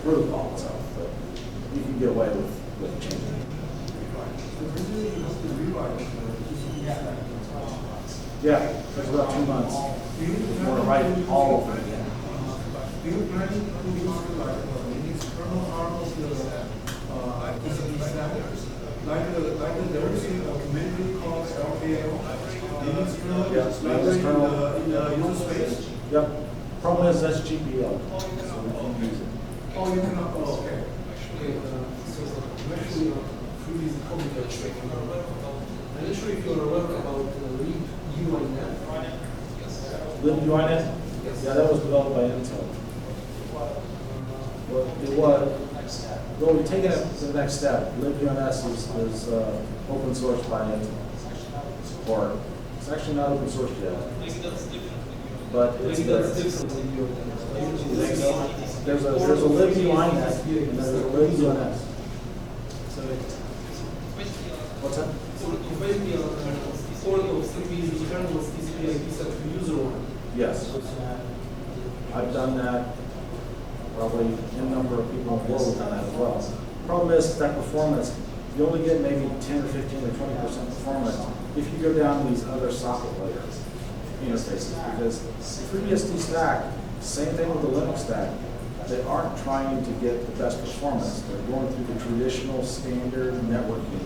protocol itself, but you can get away with changing it. Yeah, it's about 2 months. We're going to write all of them again. Do you plan to use any external arm of the TCP stack? Like there is a community called LKL. In the user space? Yep. Problem is that's GPL, so we can't use it. Oh, you cannot. Oh, okay. So actually, through these comments, I'm not sure if you're aware about UINet. LibUINet? Yes. Yeah, that was developed by Intel. Well, we're taking it to the next step. LibUINet is open source by Intel. Or it's actually not open source yet. But it's there's a LibUINet and there's a LibUINet. What's that? Yes. I've done that. Probably a number of people in the world have done that as well. Problem is that performance, you only get maybe 10 or 15 or 20% performance if you go down these other socket layers interfaces, because the FreeBSD stack, same thing with the Linux stack, they aren't trying to get the best performance. They're going through the traditional standard networking.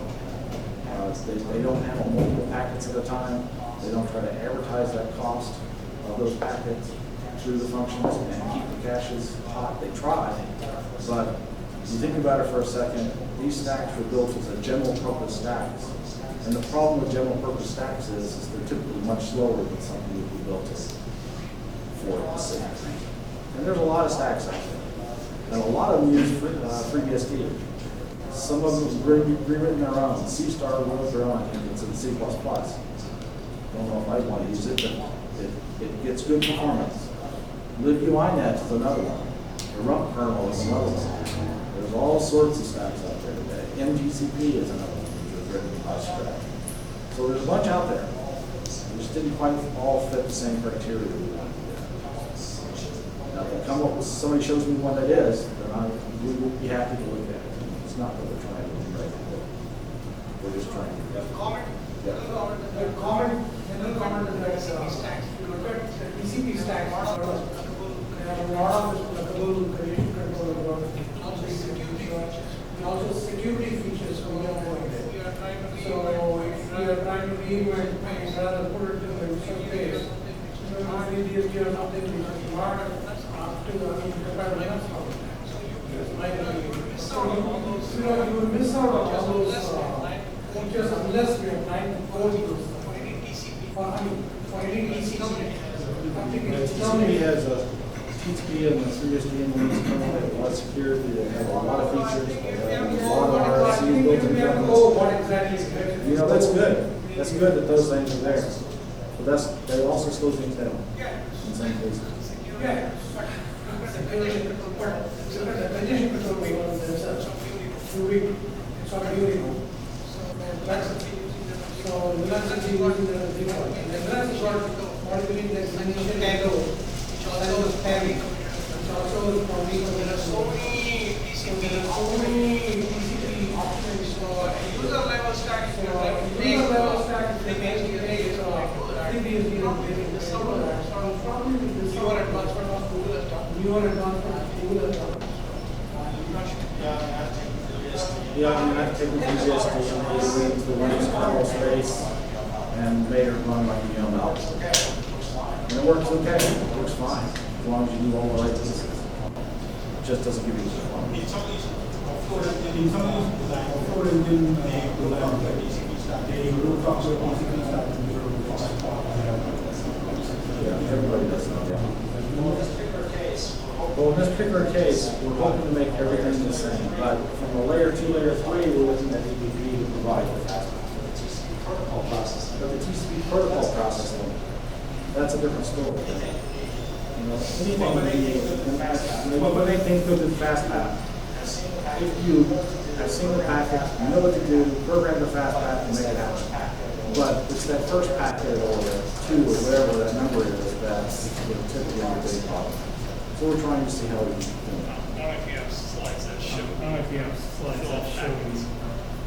They don't handle multiple packets at a time. They don't try to advertise that cost of those packets through the functions and keep the caches hot. They try, but you think about it for a second, these stacks were built as a general purpose stacks. And the problem with general purpose stacks is they're typically much slower than something that we built for the same thing. And there's a lot of stacks out there. And a lot of them use FreeBSD. Some of them have rewritten their own. C-Star wrote their own, and it's in C++. Don't know if I want to use it, but it gets good performance. LibUINet is another one. The rump kernel is another one. There's all sorts of stacks out there today. MGCP is another one, which is written by Strat. So there's a bunch out there. We just didn't quite all fit the same criteria we wanted to do. Now, if they come up with, somebody shows me one that is, then we will be happy to look at it. It's not that we're trying to do right now. We're just trying to do that. Comment? Yeah. The general comment is that if you look at the TCP stack, there are a lot of pluggable creation control about also security features for your point. So if you are trying to reinvent things rather put it in the surface, not immediately or something which is not up to compared to Linux. So you will miss out on all those features unless we are trying to code those. For any TCP. TCP has a TCP and the FreeBSD and Linux kernel. They have a lot of security. They have a lot of features. They have a lot of RFC built in kernels. You know, that's good. That's good that those things are there. But they also slow things down in some cases. Yeah. So the last is using the default. The last is monitoring the initial tago, which also is heavy, which also is probably there are so many TCP options. So user level stack, if FreeBSD is probably newer advancement of Google stuff. Yeah, I mean, I've taken FreeBSD and made it into the Linux kernel space and made it run like YAML. And it works okay. It works fine as long as you do all the right pieces. It just doesn't give you the performance. Yeah, everybody does that. Yeah. Well, in this particular case, we're hoping to make everything the same, but from a layer 2, layer 3, we're looking at EBP to provide the protocol processing. But the TCP protocol processing, that's a different story. You know, anything when they think go to the fast path. If you have seen the packet, you know what to do, program the fast path and make it happen. But it's that first packet or 2 or whatever that number is that's typically a big problem. So we're trying to see how we can do it. slides that show. I don't know if you have slides flow that of show packets. you.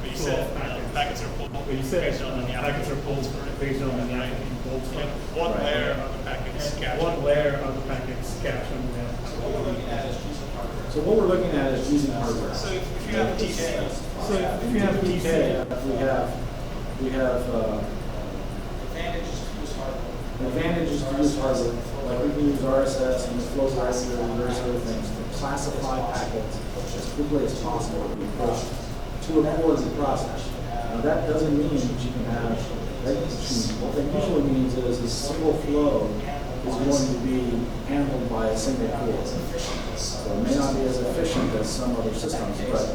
But you flow said of packets. packets are pulled But you said based on the packets are pulled based on the Right. applicant pulled And stuff. what Right. layer are the packets And captured? what layer of the packets captured on that? So what we're looking at is using hardware. So if you have TC, So if you have a TK, TC, we have advantages to use hardware, like we can use RSS and the flow director and various other things to classify packets as quickly as possible to be pushed to a coordinate process. Now that doesn't mean that you can have, what that usually means is a single flow is going to be handled by a single core. So it may not be as efficient as some other systems, but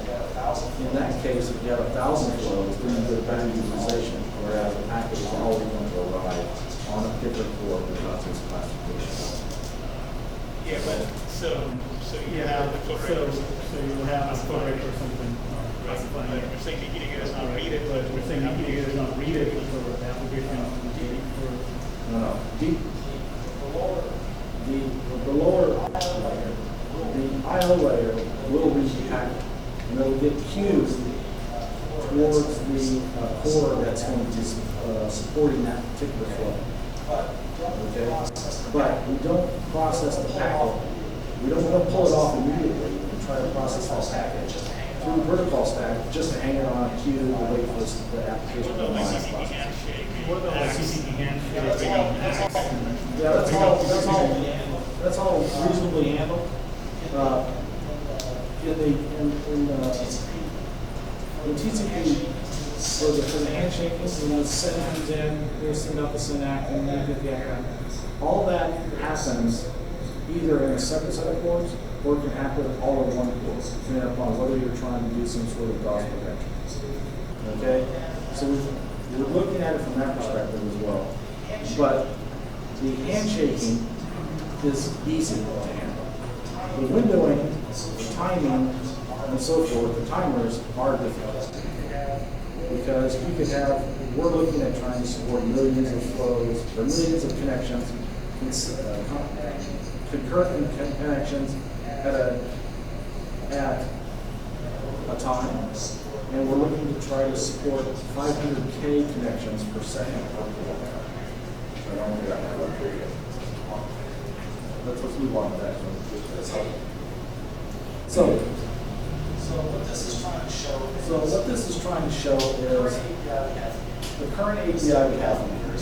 in that case, if you have 1,000 flows, then you get better utilization, whereas a packet is always going to arrive on a particular core because its classification. yeah, but so you have the flow so records. you'll have a flow rate or something classifying But it. you're saying the heating is not read it, But we're saying you can either not read it for the application for No. The lower layer, the IO layer will reach the packet, and it will get queued towards the core that's going to be supporting that particular flow. Okay? But we don't process the packet. We don't pull it off immediately. We try to process the packet through the protocol stack just to hang it on a queue to wait for the application to no, Oh, like run. CCP handshake. what about CCP handshake? Yeah, that's all reasonably handled. In TCP, for the handshaking, SYN comes in, we send out the SYNAC, and we get the act. All that happens either in a separate set of cords, or it can happen all in one cord, depending upon whether you're trying to do some sort of DOS protection. Okay? So we're looking at it from that perspective as well. But the handshaking is easy to handle. The windowing, the timing, and so forth, the timers are difficult. Because you could have, we're looking at trying to support millions of flows, or millions of connections, concurrent connections at a time. And we're looking to try to support 500K connections per second per port. So I don't think I have a period. Let's move on to that. So what this is trying to show is the current API we have in here.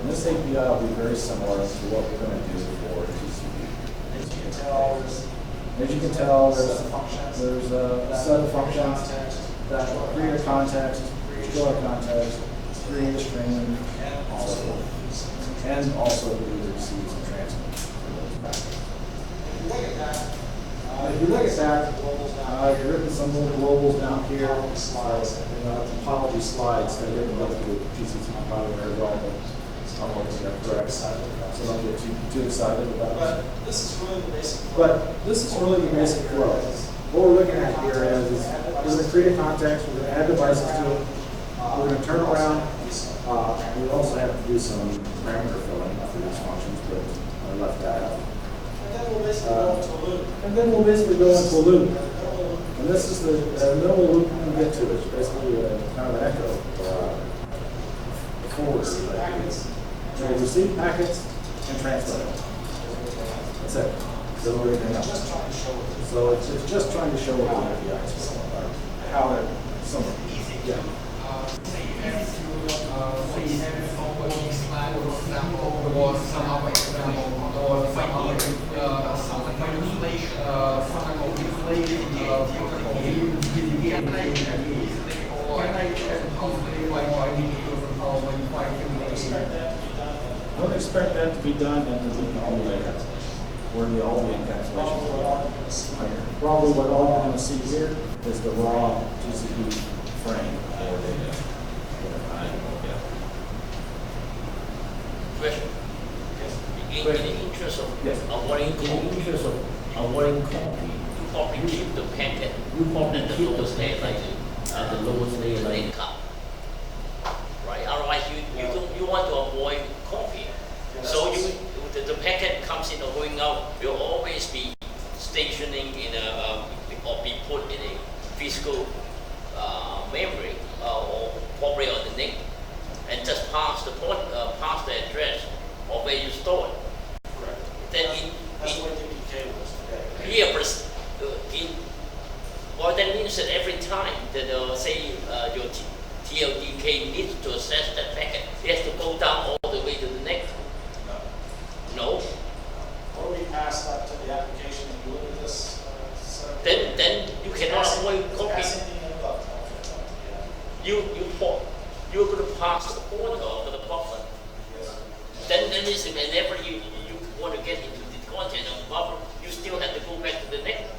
And this API will be very similar to what we're going to do for TCP. As you can tell, there's a set of functions that create a context, store a context, create a stream, and so forth. And also do the receives and transmits for those packets. If you look at that, I've written some little globals down here, topology slides that didn't go through TCP probably very well, but I'm looking at correct, so don't get too excited about it. But this is really the basic flow. What we're looking at here is we're going to create a context, we're going to add devices to it, we're going to turn around. We also have to do some parameter filling for these functions, but I left that out. And then we'll basically go into a loop. And this is the middle loop we get to. It's basically kind of an echo, a forwarder. So we receive packets and transmit them. That's it. So everything else. So it's just trying to show what the API is, how it, some, yeah. Don't expect that to be done at the all layer, where the all the encapsulations are. Probably what all you're going to see here is the raw TCP frame or data. Question. In the interest of Yes. avoiding copy, you probably keep the packet at the lowest layer, like cup. Right? Otherwise, you want to avoid copy. So the packet comes in or going out will always be stationing in or be physical memory or probably on the NIC, and just pass the point, pass the address of where you store it. Correct. Then That's what DPK was today. yeah, but well, that means that every time that say your TLDK needs to access that packet, it has to go down all the way to the next. No. Or we pass that to the application and you look at this. Then you cannot avoid copy. You're going to pass the pointer to the buffer. Then is whenever you want to get into the content of the buffer, you still have to go back to the next.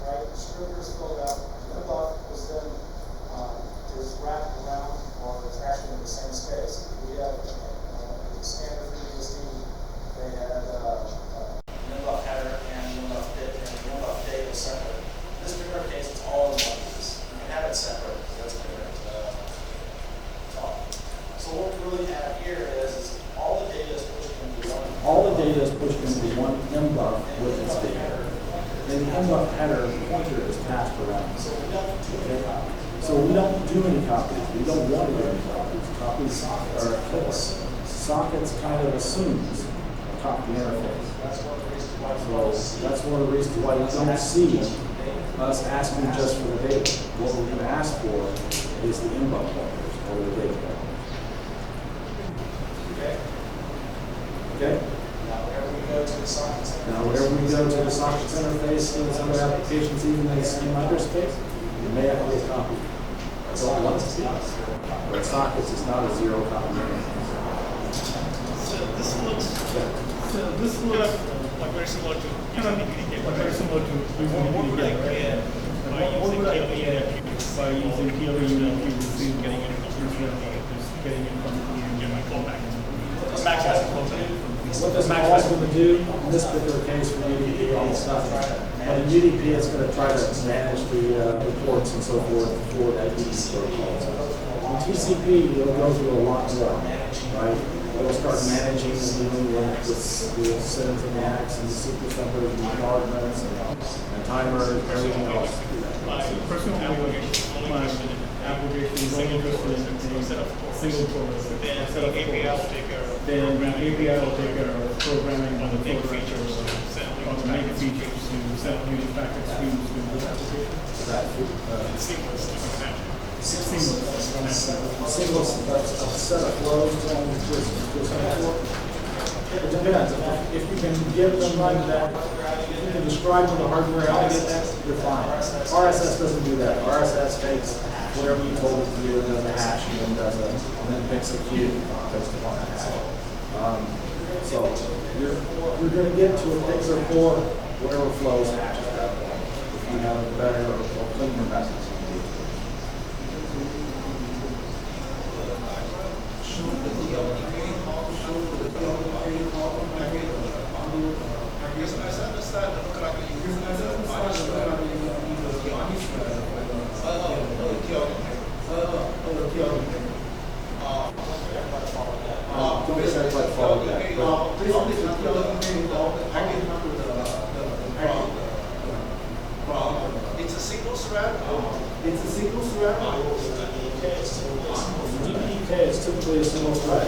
Right, the script is filled out, the inbox was then is wrapped around or it's actually in the same space. We have standard for USD, they had inbox header and inbox bit and inbox data separate. In this particular case, it's all in one piece. You can have it separate, that's different. So what we really have here is all the data is pushed into one. All the data is pushed into one inbox with its data. And the inbox header pointer is passed around. So we don't do any copies. We don't want to do any copies. Copies are a killer. Sockets kind of assumes a copy interface. So that's one of the reasons why you don't see us asking just for the data. What we're going to ask for is the inbox pointers or the data. Okay? Now, whenever we go to the sockets interface in some applications, even in the same microspace, you may have to get a copy. I don't want to see it. But sockets is not a zero copy interface. So this looks like very similar to Very similar to using what would I get by using TLDK to receive getting it from get my callback? Max has to close it. What this Mac is going to do in this particular case for UDP is nothing. But in UDP, it's going to try to manage the reports and so forth for that UDP protocol. In TCP, it'll go through a lot more, right? It'll start managing and dealing with the settings and the acts and the sequence numbers and regardments and timers and everything else. Personally, my application is only interested in a single program. Then the API will take care of Then the API will take care of programming on the make program features, on the make features to set using packet streams to this application. sequence to example. Single set of flows going to it depends. If you can give them like that, if you can describe to the hardware how to get that, you're fine. RSS doesn't do that. RSS takes whatever you told it to do and does a hash and then picks a queue based upon that hash. So you're going to get to a picture for whatever flows hashes that point. If you have a better or cleaner message. Don't get that quite far yet. It's a single thread. It's a single thread. DPK is typically a single thread.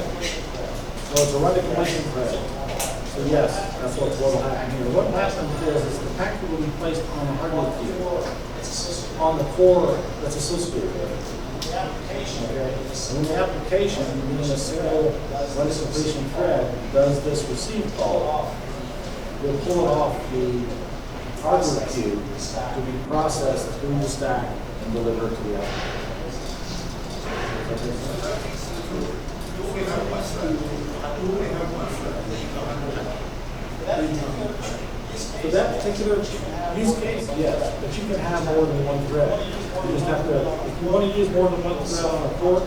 So it's a running completion thread. So yes, that's what will happen here. What happens is the packet will be placed on the hardware queue, on the core that's associated with it. Okay. When the application, meaning a single running completion thread, does this receive call, we'll pull it off the hardware queue to be processed through the stack and delivered to the application. For that particular use case, yes, but you can have more than one thread. You just have to, if you want to use more than one thread on a port,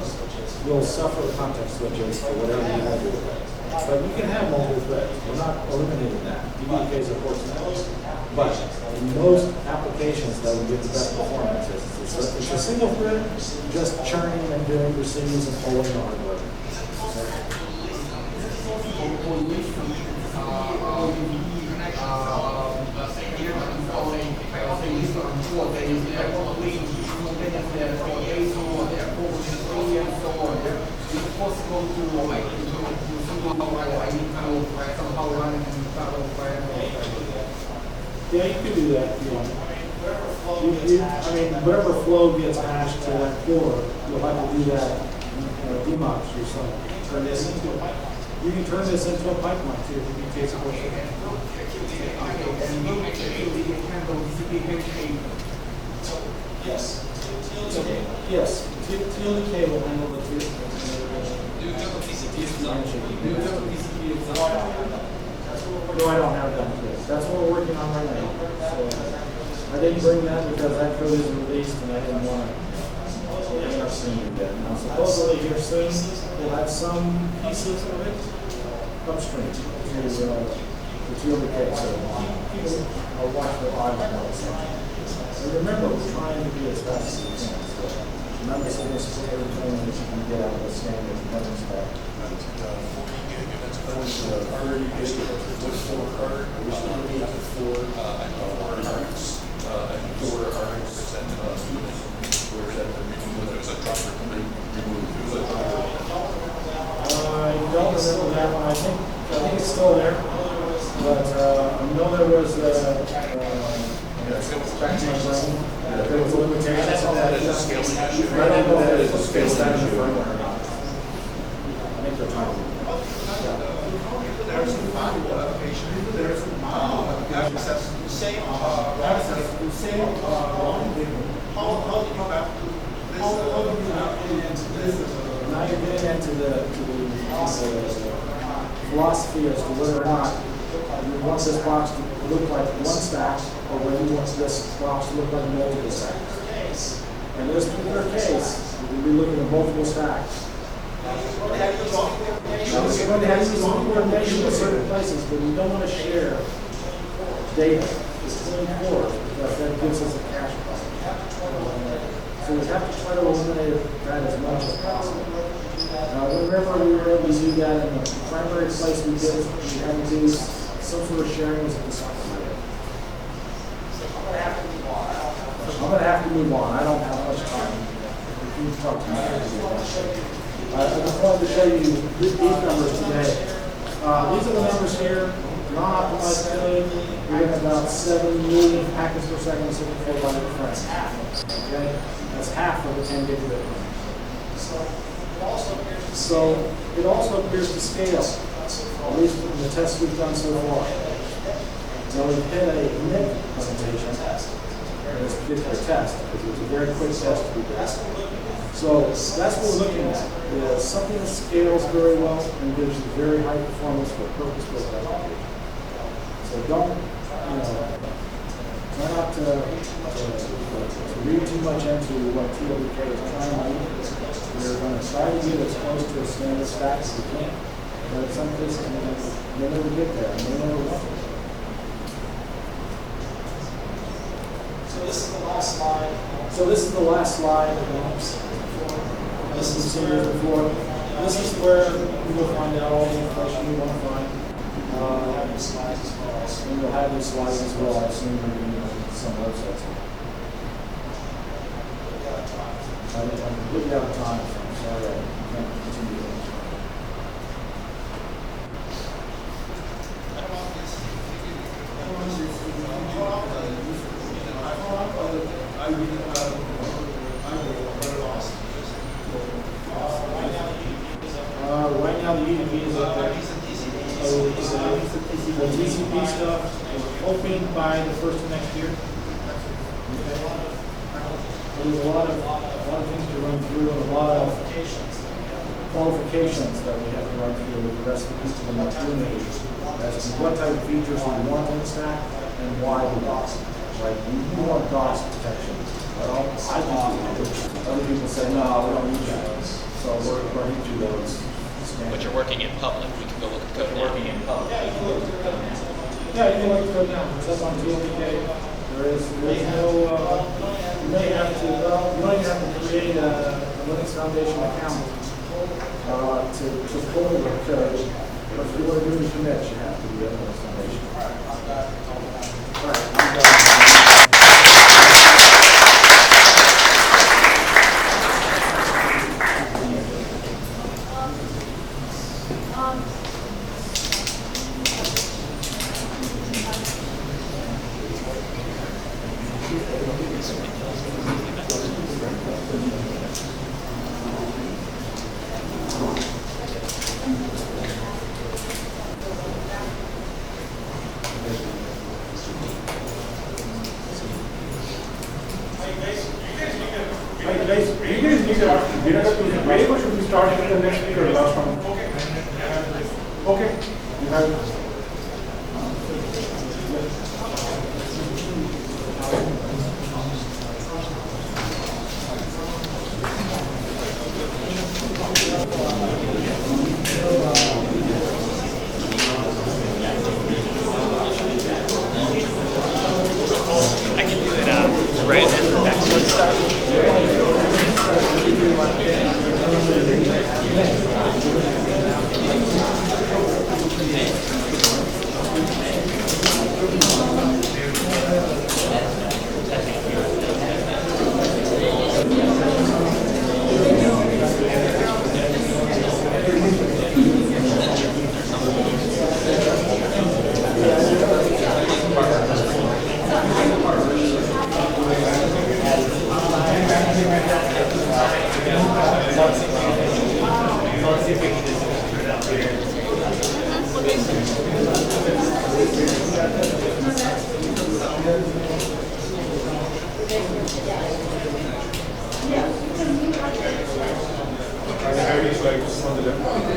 you'll suffer context switches or whatever you want to do. But you can have multiple threads. We're not eliminating that. DBKs, of course, not. But in most applications that will give the best performance, it's a single thread, just churning and doing receives and pulling the hardware. Yeah, you could do that, yeah. I mean, whatever flow gets hashed to that core, you'll have to do that, demox yourself. Turn this into a pipe. You can turn this into a pipeline too, if you take a portion. Yes. Yes, TLDK will handle the two. No, I don't have that yet. That's what we're working on right now. So I didn't bring that because that code is released and I didn't want to end up seeing it yet. Now supposedly here soon, we'll have some pieces of it upstream to the TLDK. So people are watching the audio on this. So remember, we're trying to be as fast as we can. So remember, so this is everything that you can get out of the standard network stack. 30 gig with 4 card, we should only have 4 cards, and 4 cards and where's that removed? It was a driver removed. It was a driver. I don't remember that one. I think it's still there, but I know there was back to my brain. There was a limitation on that. That is a scaling issue. I don't know if That it's is a scaling standard issue. firmware or not. I think they're trying to. There's a manual application. There's a manual application. Access to same how do you map to this? How do you map into this? Now you're getting into the philosophy as to whether or not you want this box to look like one stack or whether you want this box to look like multiple stacks. In this particular case, we'll be looking at multiple stacks. Now, we're going to have some coordination in certain places, but we don't want to share data. It's clean core, because that gives us a cache problem. So we have to try to eliminate that as much as possible. Now, remember, we were able to do that in the primary place we did. We had to do some sort of sharing was at the secondary. I'm going to have to move on. I don't have much time. You can talk to me. I just wanted to show you these numbers today. These are the numbers here. Non-optimized code. We're getting about 7 million packets per second, 64 byte frame. Okay, that's half of the 10 gigabit. So it also appears to scale, at least in the tests we've done so far. Now we've hit a NIC limitation in this particular test because it was a very quick test to be done. So that's what we're looking at, is something that scales very well and gives you very high performance for purpose-built application. So don't, try not to read too much into what TLDK is trying to do. We're going to try to get as close to a standard stack as we can, but in some cases, we may never get there, and we may never want to. So this is the last slide. This is seen here before. This is where you will find out all the information you want to find. And you'll have these slides as well. I've seen them in some websites. I'm completely out of time, so I'm sorry I can't continue. Right now the UDP is up there. So the TCP stuff is hoping by the first of next year. Okay. There's a lot of things to run through and a lot of qualifications that we have to run through with the rest of the people in the community as to what type of features we want in the stack and why we want it. Like, we want DOS protection. Well, I do. Other people say, no, we don't need that. So we're running through those. But you're working in public. We can go look at code now. Working in public. Yeah, you can look at code now. Yeah, you can look at code now. It's up on TLDK. There's no, you may have to, you don't even have to create a Linux Foundation account to pull the code. But if you want to do the commits, you have to be a Linux Foundation. All right, I'm done. Guys, you guys need a dinner to very much should we start with the next speaker, last one? Okay. You have. I can do it right at the next one.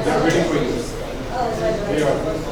They're waiting for you. They are.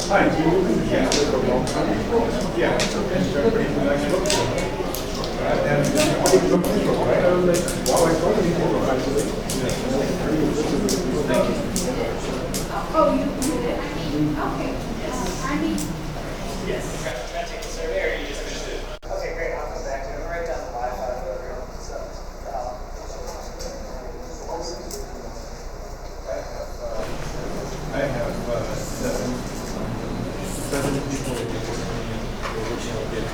Hi, you will be here for a long time. Yeah, it's okay. It's very pretty nice look. And pretty good people, right? I was like, wow, I thought you were actually. Thank you. Oh, you did? Okay. I mean. Yes. Can I take the survey or you just finished it? Okay, great. I'll come back to it. I'm right down the Wi-Fi program. So, I have seven people which I'll get to.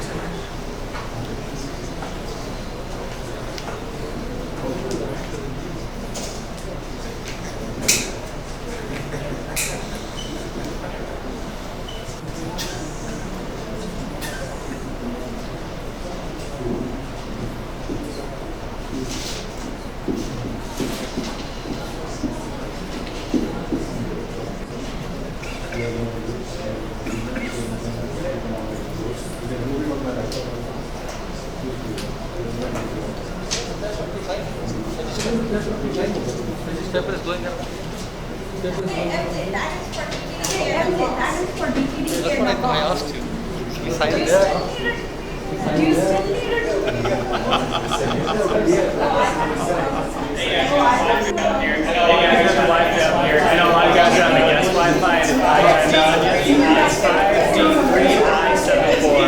I know a lot of guys are on the guest Wi-Fi, and it's 5D3I74.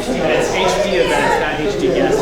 And it's HD events, not HD guest.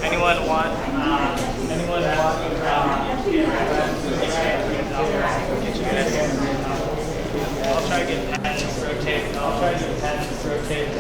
Anyone want? I'll try to get pens rotated. I'll try to get pens rotated.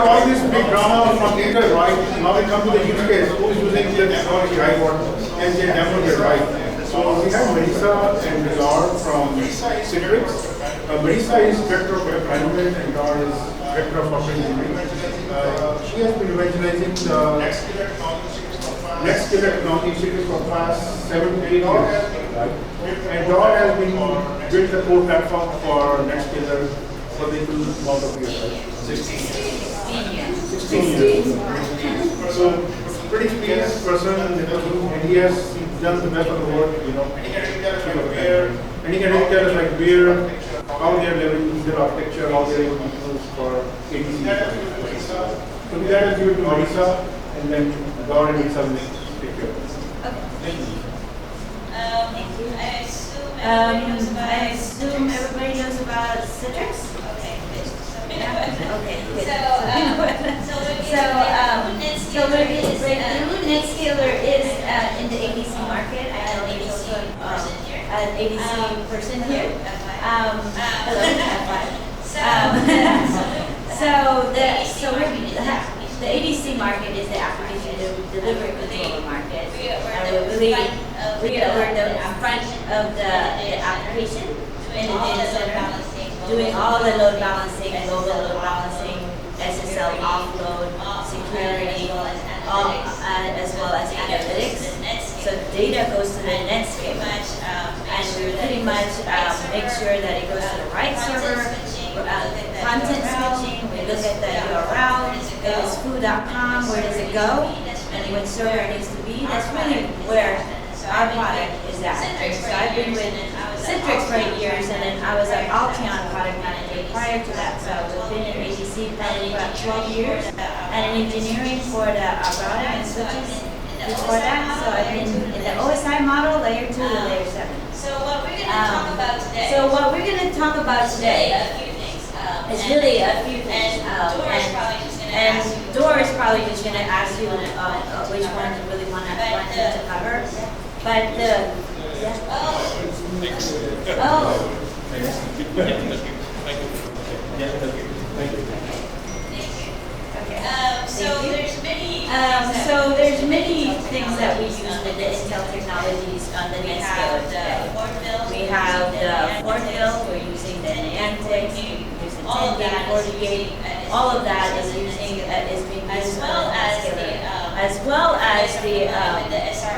all this big drama from Intel, right? Now we come to the use case, who's using the technology, right? And they demonstrate, right? So we have Marisa and Dor from Citrix. Marisa is director of web management and Dor is director of software engineering. She has been evangelizing the next killer technology Citrix for the past 7 to 8 years. Right? And Dor has been built the core platform for next killer for the amount of years, right? 16 years. So, pretty experienced person, and he has done the best of the work, you know. And he can really tell us like where, how they are leveraging their architecture, how they are able to use for ADC. So with that, I'll give it to Marisa, and then Dor and Marisa will take care of this. Thank you. I assume everybody knows about Citrix? Okay, good. Okay, good. So Netscaler is in the ADC market. I know there's also an ADC person here. Hello, the ADC market is the application delivery controller market. We're the front of the application in the data center, doing all the load balancing, global load balancing, SSL offload, security, as well as analytics. So data goes to the Netscaler, and we pretty much make sure that it goes to the right server. Content switching, we look at the URL, if it's foo.com, where does it go, and which server it needs to be. That's really where our product is at. So I've been with Citrix for 8 years, and then I was at Alteon product manager prior to that. So I've been in ADC probably about 12 years, and in engineering for the routing and switches before that. So I've been in the OSI model, layer 2 to layer 7. So what we're going to talk about today. It's really a few things, and Dor is probably just going to ask you which one you really want him to cover. But so there's many things that we use with the Intel technologies on the Netscaler today. We have the Fort Hill, we're using the Niantic, we're using 10 gig, 40 gig, all of that is being used as well as the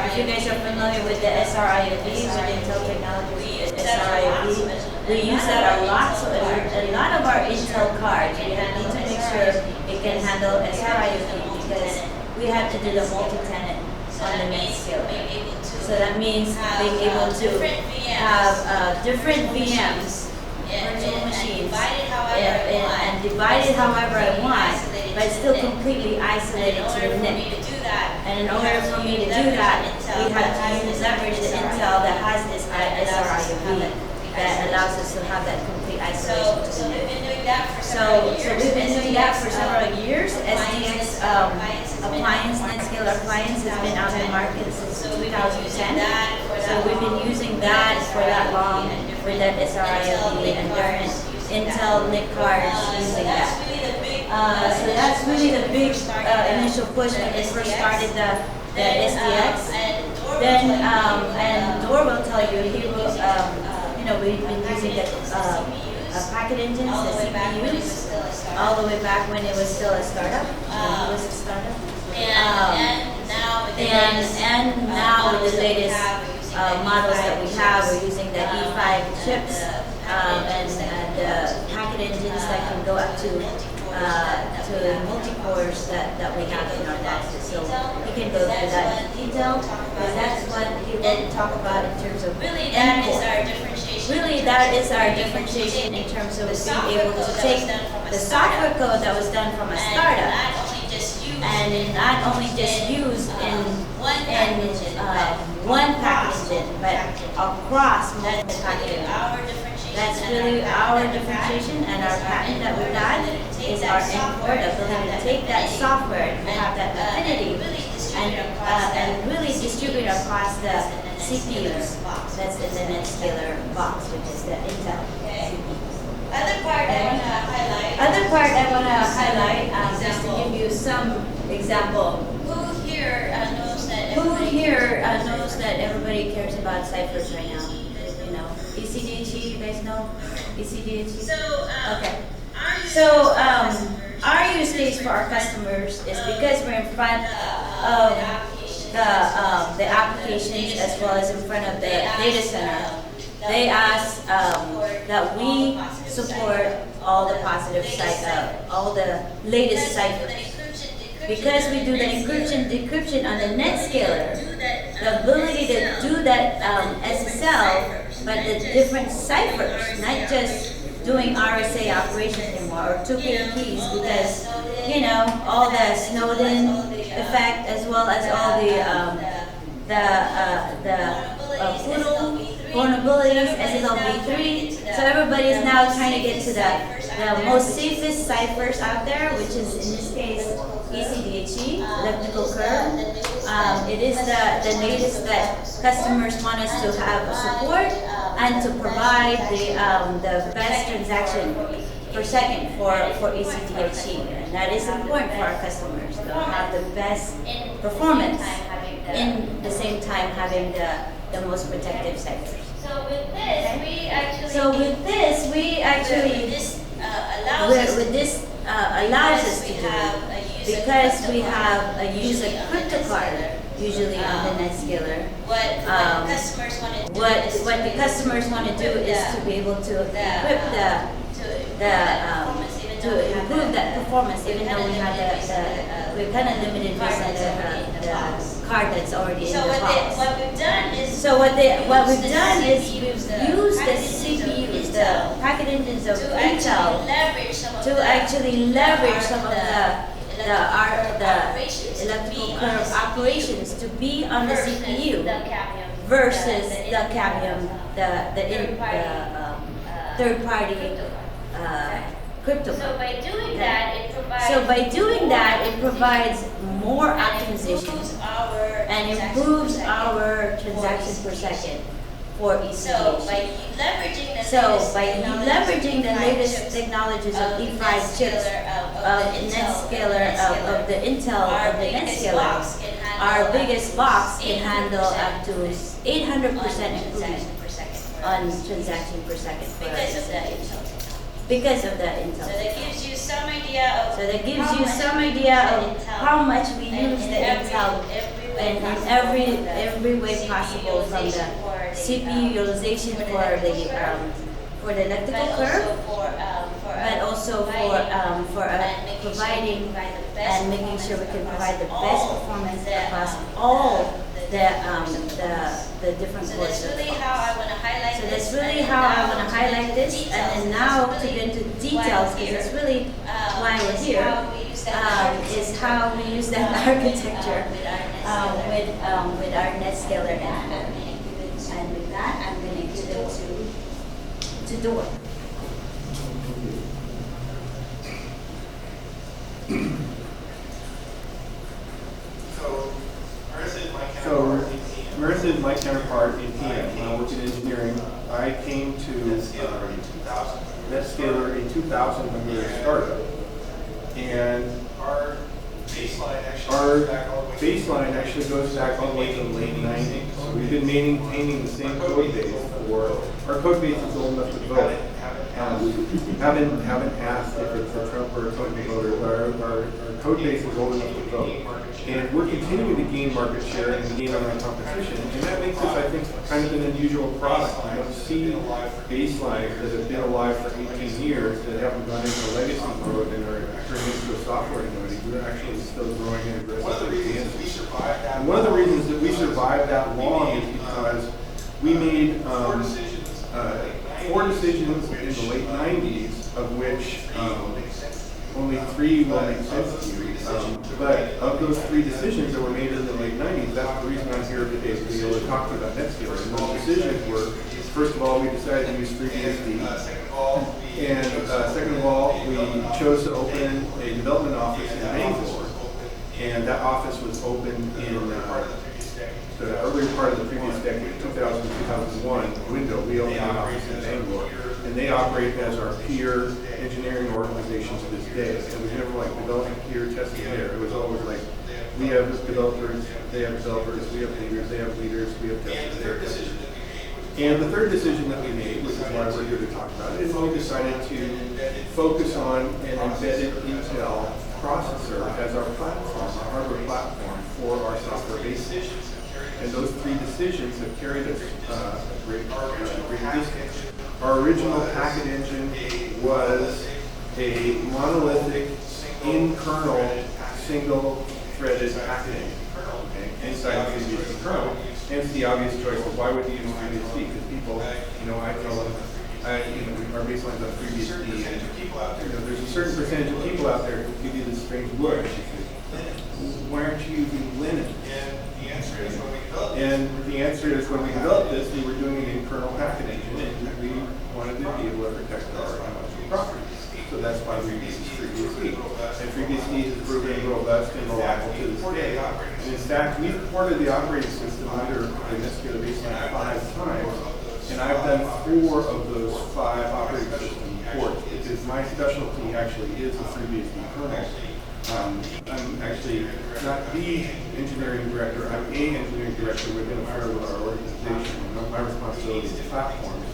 if you guys are familiar with the SRIOV, with Intel technology, SRIOV, we use that a lot. So a lot of our Intel cards, we need to make sure it can handle SRIOV because we have to do the multi-tenant on the Netscaler. So that means being able to have different VMs, virtual machines, and divide it however I want, but still completely isolated to the NIC. And in order for me to do that, we have to leverage the Intel that has this SRIOV that allows us to have that complete isolation. So we've been doing that for several years. SDX appliance, Netscaler appliance has been out in the market since 2010. So we've been using that for that long with that SRIOV and different Intel NIC cards using that. So that's really the big initial push when we first started the SDX. Then, and Dor will tell you, he will, we've been using the packet engines, the CPUs, all the way back when it was still a startup. And now with the latest models that we have, we're using the E5 chips and packet engines that can go up to multi-cores that we have in our boxes. So he can go through that in detail, because that's what he will talk about in terms of really that is our differentiation. Really, that is our differentiation in terms of being able to take the software code that was done from a startup and not only just used in one package engine, but across multiple packages. That's really our differentiation, and our patent that we got is our import ability to take that software and have that affinity and really distribute across the CPUs that's in the Netscaler box, which is the Intel CPUs. Other part I want to highlight other part I want to highlight, just to give you some example. Who here knows that Who everybody here knows that everybody cares about ciphers right now? You know, ECDHE, you guys know ECDHE? So, Okay. our So, our use case for our customers is because we're in front of the applications as well as in front of the data center. They ask that we support all the positive all the latest ciphers. Because we do the encryption, decryption on the NetScaler, the ability to do that SSL, but the different ciphers, not just doing RSA operations anymore or 2K keys, because you know all the Snowden effect as well as all the vulnerabilities, SSL v3. So everybody is now trying to get to the most safest ciphers out there, which is in this case ECDHE, elliptical curve. It is the latest that customers want us to have support and to provide the best transaction per second for ECDHE. And that is important for our customers to have the best performance in the same time having the most protective ciphers. So with this, we actually. This allows us to do it because we have a user crypto card usually on the NetScaler. What customers want to do. What the customers want to do is to be able to equip to improve that performance, even though we have we're kind of limited based on the card that's already in the box. What we've done is. So what we've done is we've used the CPUs, the packet engines of Intel, to actually leverage some of the electrical curve operations to be on the CPU versus the Cavium, the third-party crypto. So by doing that, it provides more optimization and improves our transactions per second for ECDHE. So by leveraging the latest technologies of E5 chips, of NetScaler, of the Intel, of the NetScaler, our biggest box can handle up to 800% improvement on transaction per second for because of the Intel. So that gives you some idea of how much we use the Intel in every way possible, from the CPU utilization for the electrical curve, but also for providing and making sure we can provide the best performance across all the different cores. So that's really how I want to highlight this. And then now to get into details, because it's really why we're here, is how we use that architecture with our NetScaler and with that, I'm going to give it to Dor. So, Marissa is my counterpart in PM. When I worked in engineering, I came to NetScaler in 2000 when we were a startup. And our baseline actually goes back all the way to the late 90s. So we've been maintaining the same code base for, our code base is old enough to vote. Haven't asked if it's a Trump or a Clinton voter, but our code base is old enough to vote. And we're continuing to gain market share and gain online competition. And that makes this, I think, kind of an unusual product. You don't see baselines that have been alive for 18 years that haven't gone into legacy mode and are turning into a software annuity. We're actually still growing and aggressively. And one of the reasons that we survived that long is because we made 4 decisions in the late 90s, of which only 3 will make sense to you. But of those 3 decisions that were made in the late 90s, that's the reason I'm here today, to be able to talk to you about NetScaler. And those decisions were, first of all, we decided to use FreeBSD. And second of all, we chose to open a development office in Bangalore. And that office was opened in the earlier part of the previous decade, 2000 to 2001 window. We opened an office in Bangalore. And they operate as our peer engineering organization to this day. And we never like developing peer testing there. It was always like, we have developers, they have developers, we have leaders, they have leaders, we have testers, they have testers. And the third decision that we made, which is why we're here to talk about it, is we decided to focus on an embedded Intel processor as our platform, our hardware platform for our software basis. And those three decisions have carried us a great distance. Our original packet engine was a monolithic, in-kernel, single-threaded packet engine, okay, inside the FreeBSD kernel. Hence the obvious choice of why would you use FreeBSD? Because people, I tell them, our baseline's on FreeBSD, and there's a certain percentage of people out there who give you this strange look. Why aren't you using Linux? And the answer is when we developed this, we were doing an internal packet engine, and we wanted to be able to protect our intellectual property. So that's why we use FreeBSD. And FreeBSD has proven robust and reliable to this day. And in fact, we've ported the operating system under the Netscaler baseline 5 times, and I've done 4 of those 5 operating system ports, because my specialty actually is the FreeBSD kernel. I'm actually not the engineering director, I'm a engineering director within a firm with our organization, and my responsibility is platforms,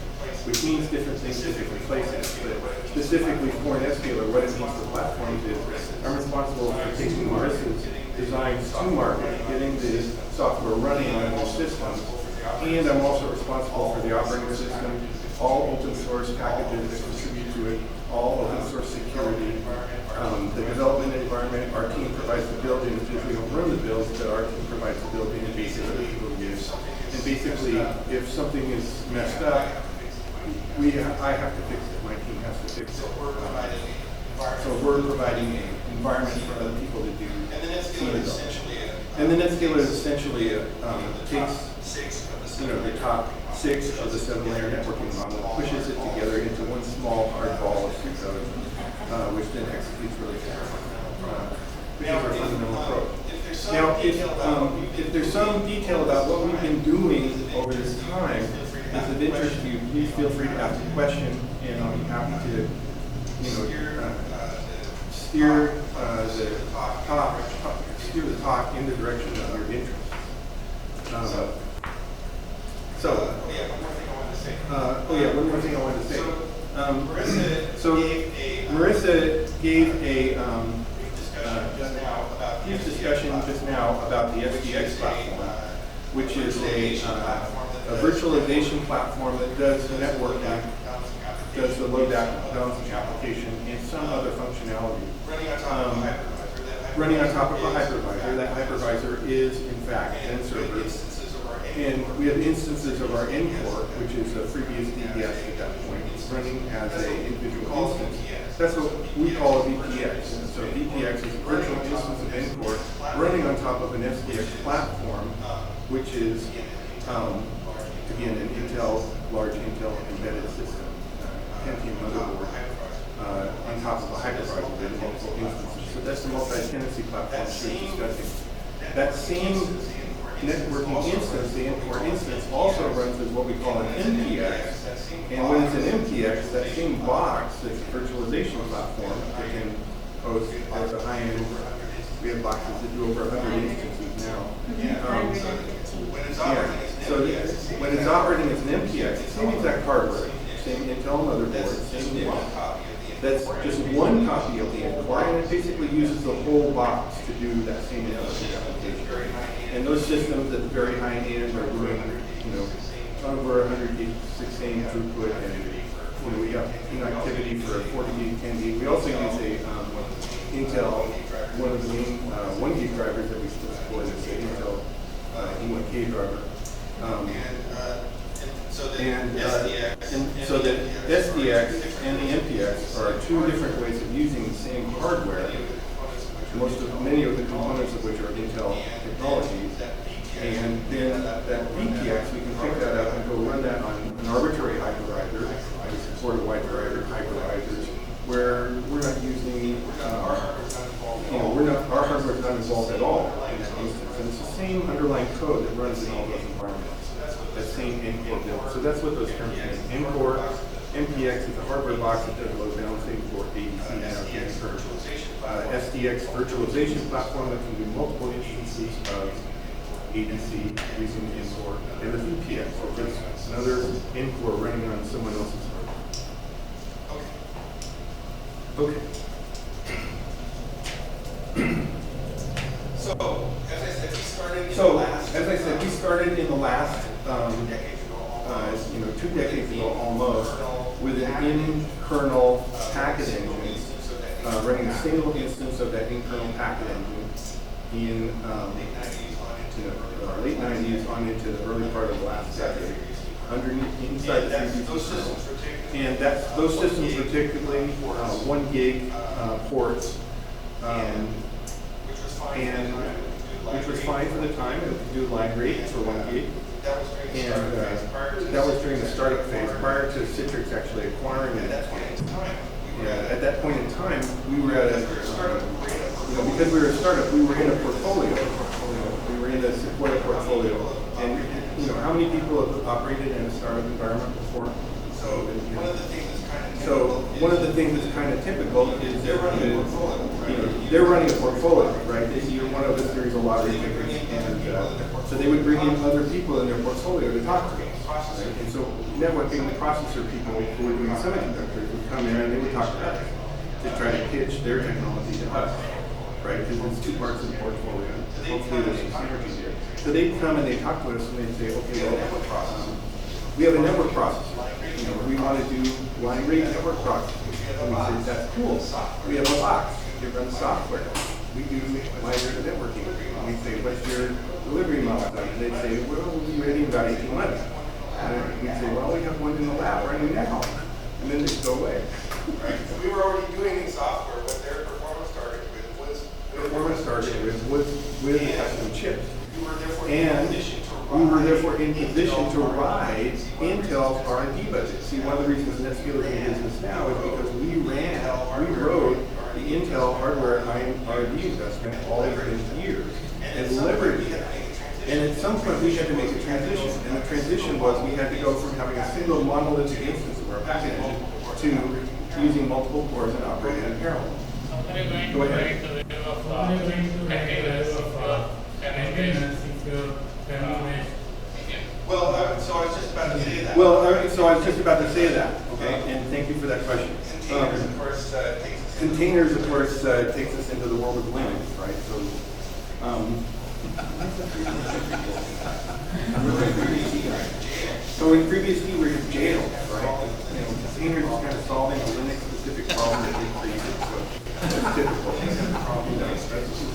which means different things to different places. But specifically for Netscaler, what it means for platforms is I'm responsible for taking Marissa's designs to market, getting the software running on those systems, and I'm also responsible for the operating system, all open source packages that contribute to it, all open source security, the development environment. Our team provides the building, because we don't run the builds, but our team provides the building and basically people use. And basically, if something is messed up, I have to fix it. My team has to fix it. So we're providing an environment for other people to do. And the Netscaler essentially takes the top 6 of the 7-layer networking model, pushes it together into one small hard ball of code, which then executes really fast, which is our fundamental approach. Now, if there's some detail about what we've been doing over this time that's of interest to you, please feel free to ask a question, and I'll be happy to, steer the talk in the direction of your interest. One more thing I wanted to say. Marissa gave a huge discussion just now about the SDX platform, which is a virtualization platform that does networking, does the load balancing application, and some other functionality. Running on top of a hypervisor. That hypervisor is, in fact, an server. And we have instances of our NCore, which is a FreeBSD guest at that point, running as an individual instance. That's what we call a VPX. And so VPX is a virtual instance of NCore running on top of an SDX platform, which is, again, an large Intel embedded system, Pentium motherboard, on top of a hypervisor with multiple instances. So that's the multi-tenancy platform she was discussing. That same networking instance, the NCore instance, also runs as what we call an MPX. And when it's an MPX, that same box, that's a virtualization platform, that can host at the high end. We have boxes that do over 100 instances now. So when it's operating as an MPX, same exact hardware, same Intel motherboard, same NIC. That's just one copy of the NCore, and it basically uses the whole box to do that same application. And those systems at the very high end are doing, over 100 gig 16 throughput, and we have connectivity for 40 gig, 10 gig. We also use a Intel, one of the main 1 gig drivers that we still support is the Intel E1K driver. So the SDX and the MPX are 2 different ways of using the same hardware, many of the components of which are Intel technologies. And then that VPX, we can pick that up and go run that on an arbitrary hypervisor. We support a wide variety of hypervisors where we're not using our hardware is not involved at all in that instance. And it's the same underlying code that runs in all those environments. That same NCore build. So that's what those terms mean. NCore MPX is a hardware box that does load balancing for ADC and SDX virtualization platform that can do multiple instances of ADC using NCore, and the VPX, which is another NCore running on someone else's hardware. Okay. So, as I said, we started in the last, 2 decades ago almost, with an in-kernel packet engine, running a single instance of that in-kernel packet engine in late 90s on into the early part of the last decade, inside the 3DC kernel. And those systems were typically 1 gig ports, and which was fine for the time. It could do line rate for 1 gig. And that was during the startup phase, prior to Citrix actually acquiring it. At that point in time, we were at a because we were a startup, we were in a portfolio. We were in a Sequoia portfolio. And how many people have operated in a startup environment before? So one of the things that's kind of typical is they're running a portfolio, right? You're one of a series of lottery tickets, and so they would bring in other people in their portfolio to talk to us. Right? And so networking processor people who were doing semiconductors would come in and they would talk to us to try to pitch their technology to us, right? Because it's 2 parts of the portfolio. Hopefully there's some synergy here. So they'd come and they'd talk to us and they'd say, okay, well, we have a network processor. We want to do line rate network processing. And we say, that's cool. We have a box. It runs software. We do line rate networking. And we say, what's your delivery model? And they'd say, well, we'll be ready in about 18 months. And we'd say, well, we have one in the lab running now. And then they'd go away. Right. So we were already doing in software what their performance target was. With custom chips. And we were therefore in position to ride Intel's R&D budget. See, one of the reasons Netscaler is in business now is because we rode the Intel hardware R&D investment all of those years and leveraged it. And at some point we had to make a transition. And the transition was we had to go from having a single monolithic instance of our packet engine to using multiple cores and operating in parallel. Go ahead. Well, so I was just about to say that. So I was just about to say that, okay, and thank you for that question. Containers, of course, takes us into the world of Linux, right? So in FreeBSD we were in jail, right? Containers is kind of solving a Linux-specific problem that we created, so that's typical.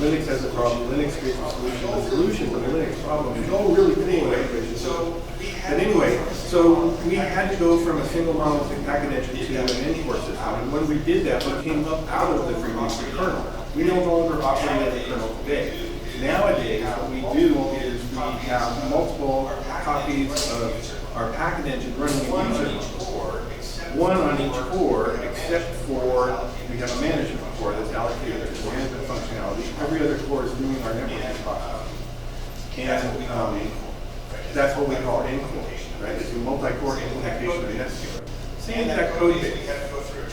Linux has a problem, Linux creates a solution. The solution to the Linux problem is all really cool, right? But anyway, so we had to go from a single monolithic packet engine to an NCore system, and when we did that, we came up out of the FreeBSD kernel. We no longer operate in the kernel today. Nowadays, what we do is we have multiple copies of our packet engine running in user mode. One on each core, except for we have a management core that's allocated to management functionality. Every other core is doing our networking process. And that's what we call NCore, right? It's a multi-core implementation of Netscaler. Same that code base.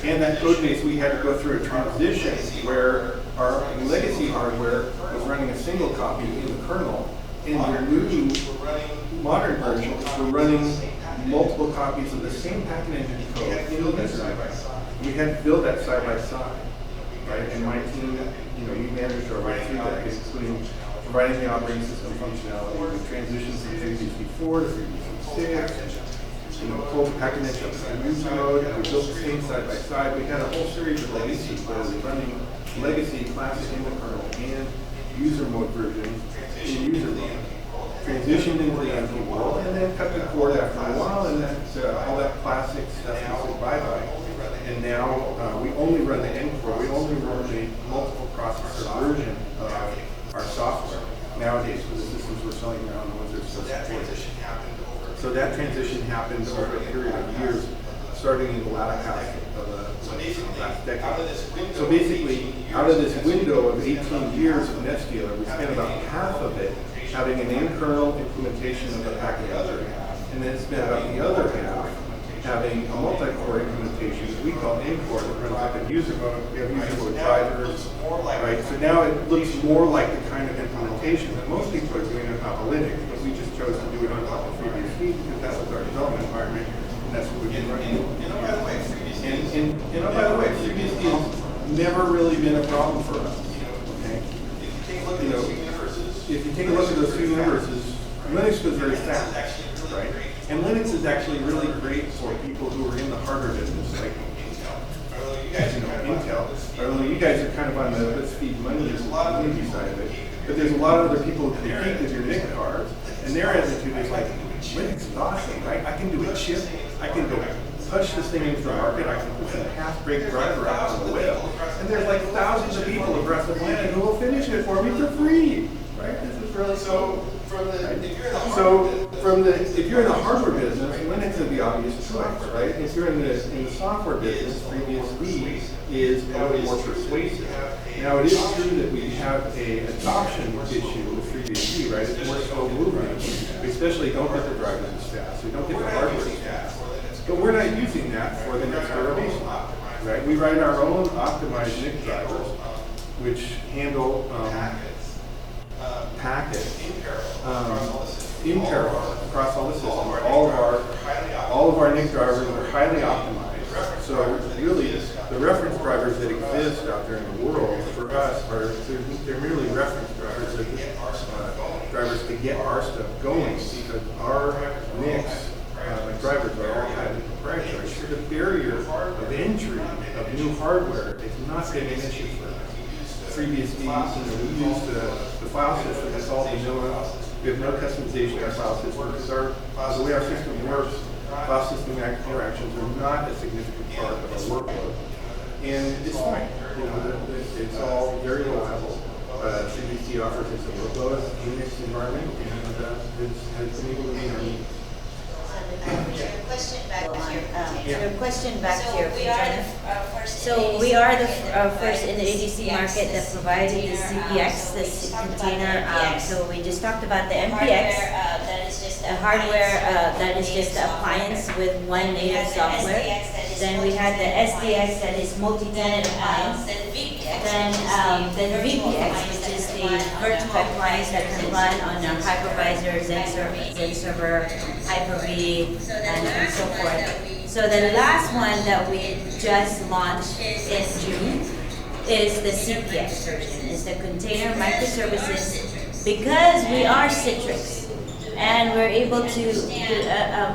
And that code base, we had to go through a transition where our legacy hardware was running a single copy in the kernel, and our new modern versions were running multiple copies of the same packet engine code in the user device. We had to build that side by side, right? And my team, we managed to run through that, including providing the operating system functionality. We transitioned from FreeBSD 4 to FreeBSD 6. Pulled the packet engine up to user mode. We built the same side by side. We had a whole series of legacies where we were running legacy classic in the kernel and user mode versions in user mode. Transitioned into the NP world, and then cut the cord after a while, and all that classic stuff is bye-bye. And now we only run the NCore. We only run the multiple processor version of our software nowadays for the systems we're selling now and the ones that are still supported. So that transition happened over a period of years, starting in the latter half of the last decade. So basically, out of this window of 18 years of Netscaler, we spent about half of it having an in-kernel implementation of the packet engine, and then spent about the other half having a multi-core implementation that we call N-core that runs like a user mode. We have user mode drivers, right? So now it looks more like the kind of implementation that most people are doing on top of Linux, but we just chose to do it on top of FreeBSD because that was our development environment, and that's what we've been running. And oh, by the way, FreeBSD has never really been a problem for us. Okay? You know, if you take a look at those two universes, Linux goes very fast, right? And Linux is actually really great for people who are in the hardware business, like Intel. Although you guys are kind of on the let's feed money side of it. But there's a lot of other people who compete with your NIC cards, and their attitude is like, Linux is awesome, right? I can do a chip, I can go push this thing into the market, I can put a half-break driver out on the web, and there's like thousands of people across the planet who will finish it for me for free, right? This is really so. If you're in the hardware business, Linux is the obvious choice, right? If you're in the software business, FreeBSD is a little more persuasive. Now, it is true that we have an adoption issue with FreeBSD, right? It's more slow moving. We especially don't get the drivers as fast. We don't get the hardware as fast. But we're not using that for the next derivation, right? We write our own optimized NIC drivers, which handle packets in parallel across all the systems. All of our NIC drivers are highly optimized. So really, the reference drivers that exist out there in the world for us they're merely reference drivers. They're just drivers to get our stuff going because our NICs drivers are all highly proprietary. So the barrier of entry of new hardware is not been an issue for us. FreeBSD, we use the file system. That's all we know. We have no customization in our file system because the way our system works, file system interactions are not a significant part of our workload. And it's fine. You know, it's all very reliable. FreeBSD offers us a robust Unix environment and has been able to meet our needs. Your question back to your first. So we are the first in the ADC market that provided the CPX, this container. So we just talked about the MPX, a hardware that is just an appliance with one native software. Then we had the SDX that is multi-tenant appliance. Then the VPX, which is the virtual appliance that can run on a hypervisor, Zen server, Hyper-V, and so forth. So the last one that we just launched in June is the CPX version. It's the container microservices. Because we are Citrix and we're able to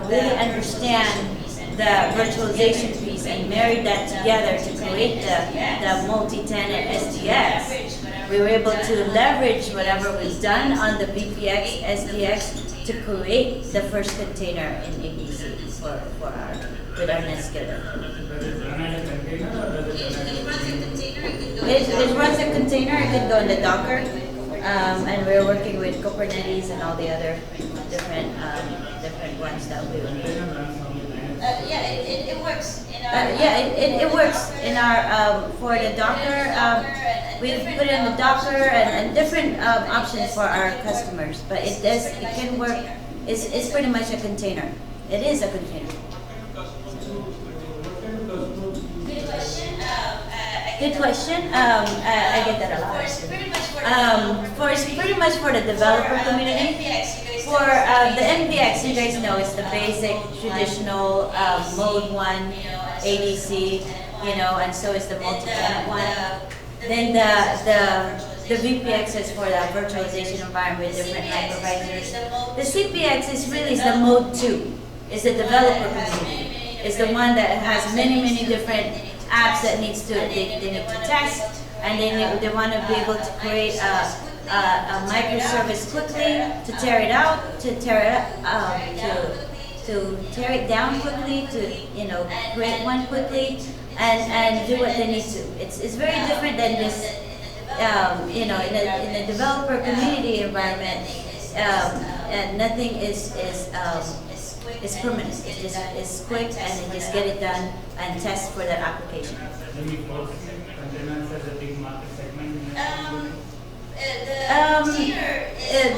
really understand the virtualization piece and marry that together to create the multi-tenant SDX, we were able to leverage whatever was done on the VPX SDX to create the first container in ADC with our NetScaler. It runs a container. It can go in the Docker, and we're working with Kubernetes and all the other different ones that we will need. It works in our. It works in our for the Docker. We put it in the Docker and different options for our customers. But it can work. It's pretty much a container. It is a container. Good question. I get that a lot. It's pretty much for the developer community. For the NVX, you guys know it's the basic traditional mode 1 ADC, and so is the multi-tenant one. Then the VPX is for the virtualization environment with different hypervisors. The CPX is really the mode 2. It's the developer community. It's the one that has many different apps that they need to test, and they want to be able to create a microservice quickly, to tear it out, to tear it down quickly, to create one quickly, and do what they need to. It's very different than just in a developer community environment. Nothing is permanent. It's quick, and they just get it done and test for that application.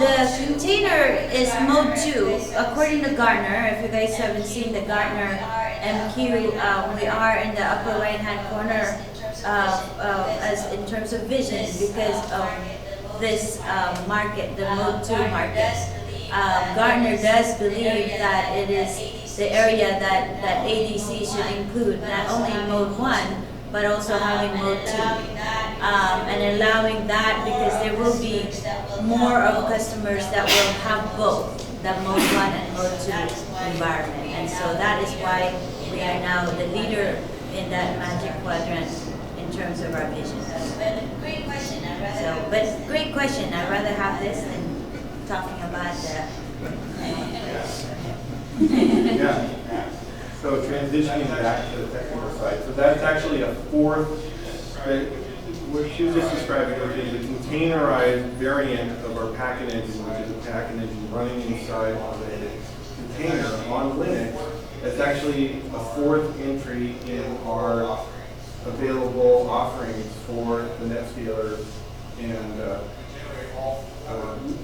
The container is mode 2, according to Gartner. If you guys haven't seen the Gartner MQ, we are in the upper right-hand corner as in terms of vision because of this market, the mode 2 market. Gartner does believe that it is the area that ADC should include, not only mode 1, but also having mode 2. And allowing that because there will be more of customers that will have both the mode 1 and mode 2 environment. And so that is why we are now the leader in that magic quadrant in terms of our vision. But great question. But great question. I'd rather have this than talking about the. Yeah. So transitioning back to the technical side. So that's actually a fourth, what she was just describing, which is a containerized variant of our packet engine, which is a packet engine running inside of a container on Linux. That's actually a fourth entry in our available offerings for the NetScaler, and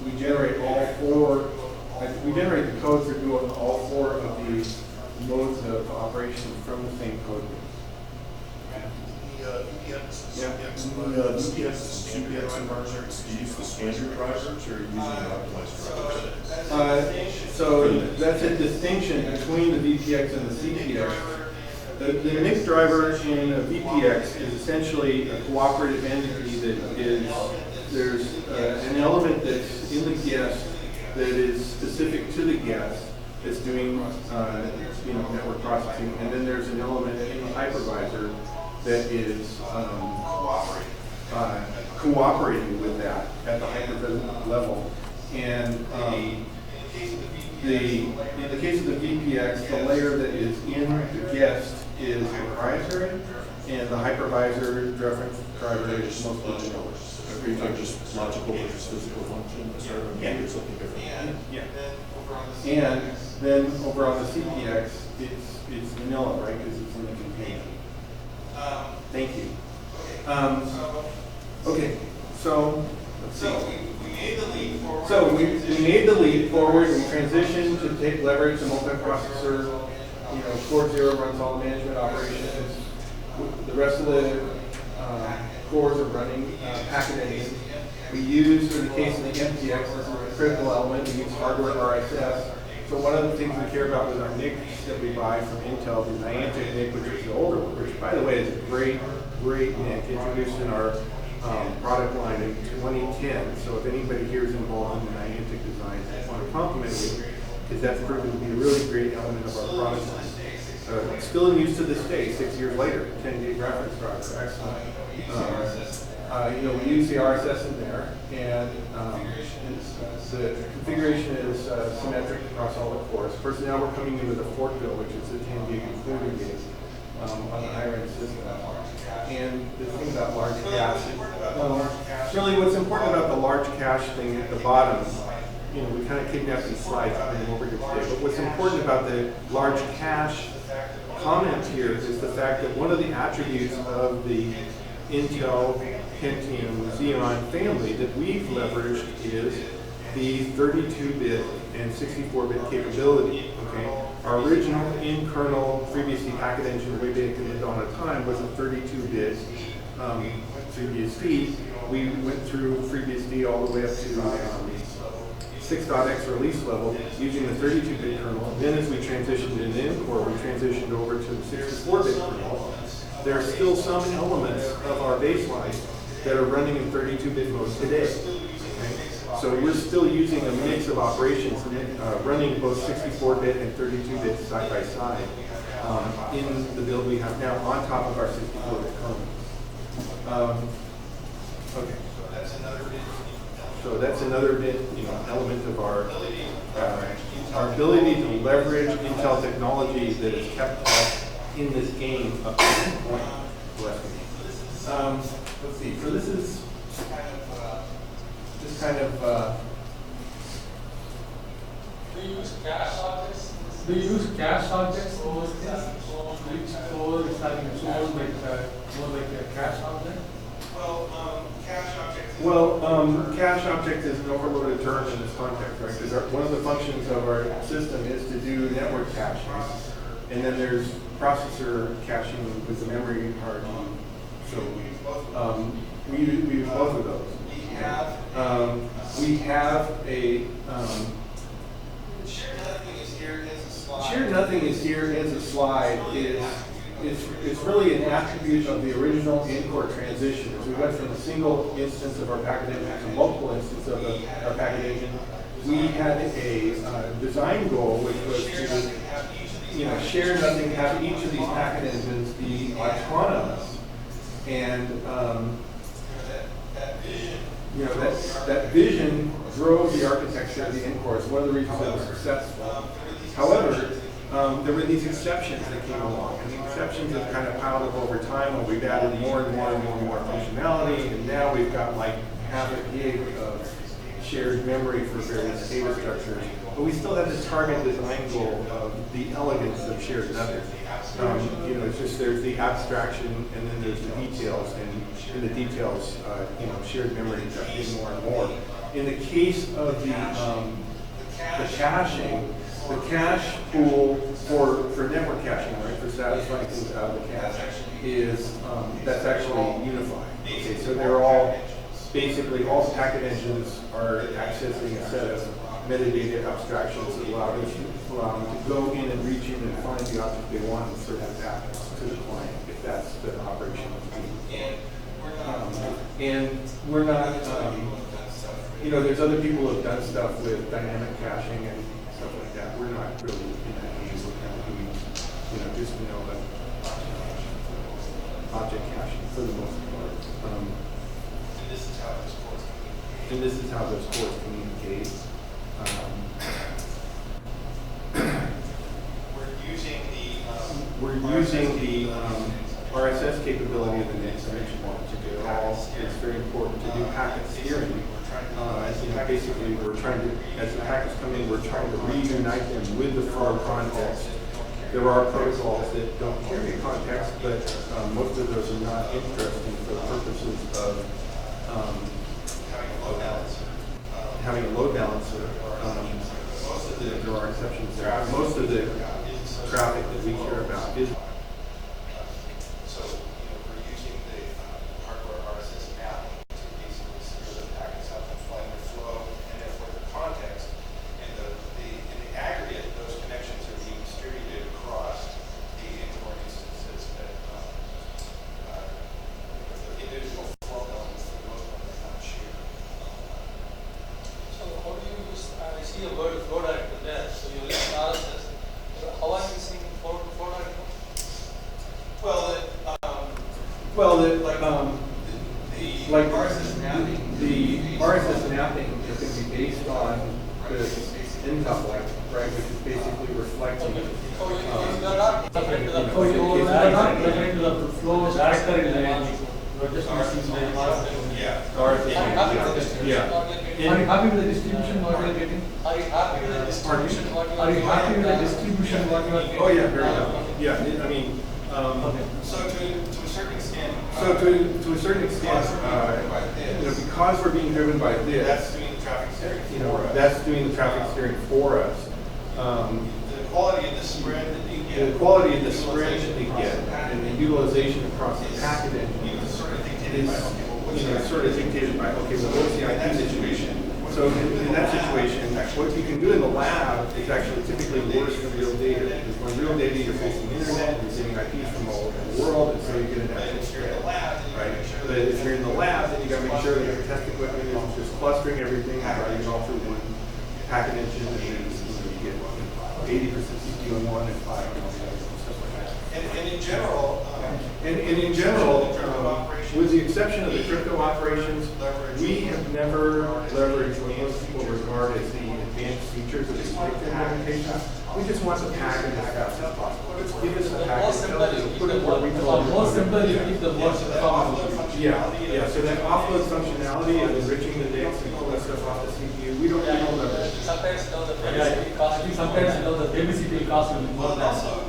we generate all four. We generate the code for doing all four of these modes of operation from the same code base. The VPX and QPX environments, do you use the standard drivers or are you using optimized drivers? So that's a distinction between the VPX and the CPX. The mixed driver in a VPX is essentially a cooperative entity that is, there's an element that's in the guest that is specific to the guest that's doing network processing, and then there's an element in the hypervisor that is cooperating with that at the hypervisor level. And in the case of the VPX, the layer that is in the guest is proprietary, and the hypervisor reference driver is mostly vanilla. Are you talking just logical versus physical function? Maybe it's something different. Yeah. And then over on the CPX, it's vanilla, right? Because it's in the container. Thank you. Okay, so let's see. So we made the leap forward. We transitioned to take leverage the multiprocessor. Core 0 runs all the management operations. The rest of the cores are running packet engine. We use, in the case of the MTX, this is a critical element. We use hardware RSS. So one of the things we care about with our NICs that we buy from Intel, the Niantic NIC, which is the older one, which by the way is a great NIC, introduced in our product line in 2010. So if anybody here is involved in the Niantic design, I want to compliment you, because that's proven to be a really great element of our product line. Still in use to this day, 6 years later, 10 gig reference driver, excellent. We use the RSS in there, and the configuration is symmetric across all the cores. Of course, now we're coming in with a Fort bill, which is a 10 gig including gig on the higher end system. And the thing about large cache, really what's important about the large cache thing at the bottom, we kind of kidnapped these slides and bring them over here today, but what's important about the large cache comment here is the fact that one of the attributes of the Intel Pentium Xeon family that we've leveraged is the 32-bit and 64-bit capability. Okay, our original in-kernel FreeBSD packet engine way back in the dawn of time was a 32-bit FreeBSD. We went through FreeBSD all the way up to 6.x release level using the 32-bit kernel. Then as we transitioned in Core, we transitioned over to the 64-bit kernel. There are still some elements of our baseline that are running in 32-bit mode today. Okay? So we're still using a mix of operations running both 64-bit and 32-bit side by side in the build we have now on top of our 64-bit kernel. Okay. So that's another bit, element of our ability to leverage Intel technology that has kept us in this game up to this point. Let's see. So this is just kind of. Do you use cache objects? Do you use cache objects in those things? Which core is having a more like a cache object? Well, cache objects Well, cache object is an overloaded term in this context, right? Because one of the functions of our system is to do network caching, and then there's processor caching with the memory hierarchy. So we use both of those. We have a shared nothing is here as a slide it's really an attribute of the original in-core transition. As we went from a single instance of our packet engine to multiple instances of our packet engine, we had a design goal which was to share nothing, have each of these packet engines be autonomous, and that vision drove the architecture of the in-core. It's one of the reasons it was successful. However, there were these exceptions that came along, and the exceptions have kind of piled up over time when we've added more and more and more and more functionality, and now we've got like half a gig of shared memory for various data structures. But we still have this target design goal of the elegance of shared nothing. It's just there's the abstraction, and then there's the details, and in the details, shared memory is getting more and more. In the case of the caching, the cache pool for network caching, right, for satisfying things out of the cache, is that's actually unified. Okay, so they're all basically all packet engines are accessing a set of metadata abstractions that allow them to go in and reach in and find the object they want and serve it back to the client if that's the operation of the team. And we're not, there's other people who have done stuff with dynamic caching and stuff like that. We're not really in that case. We're kind of doing, just object caching for the most part. And this is how those cores communicate. We're using the RSS capability of the next dimension to do it all. It's very important to do packet steering. Basically, we're trying to, as the packets come in, we're trying to reunite them with the flow context. There are protocols that don't carry context, but most of those are not interesting for the purposes of having a load balancer. There are exceptions there. Most of the traffic that we care about is. So, we're using the hardware RSS map to basically secure the packets out and find their flow, and therefore the context. And in the aggregate, those connections are being distributed across the in-core instances that the individual flow elements for the most part are not shared. So how do you use, I see a word flow diagram there, so you use RSS. How are you seeing flow diagram? The RSS mapping is going to be based on the incoupling, right, which is basically reflecting. You are not referring to the flow director in the end. You are just using the RSS. Yeah. Are you happy with the distribution what you are getting? Are you happy with the distribution what you Are you happy with the distribution what you are getting? Oh yeah, very happy. Yeah, I mean. So to a certain extent. So to a certain extent, because we're being driven by this, That's doing the traffic steering for us. That's doing the traffic steering for us. The quality of the spread that you get. The quality of the spread that we get and the utilization across the packet engine is sort of dictated by, okay, well, what's the IP situation? So in that situation, what you can do in the lab is actually typically worse than real data. Because when real data, you're facing the internet, you're getting IPs from all over the world, and so you get an actual spread, right? But if you're in the lab, then you got to make sure that your test equipment is just clustering everything and running it all through one packet engine, and then you get 80% CPU in one and 5 on the other, and stuff like that. And in general, with the exception of the crypto operations, we have never leveraged what most people regard as the advanced features of the crypto implementation. We just want the packet as fast as possible. Just give us the packet, put it where we told you. More simple, you keep the most Yeah. So that offload functionality of enriching the NICs and pulling stuff off the CPU, we don't leverage. Sometimes the babysitting cost will be more than. also,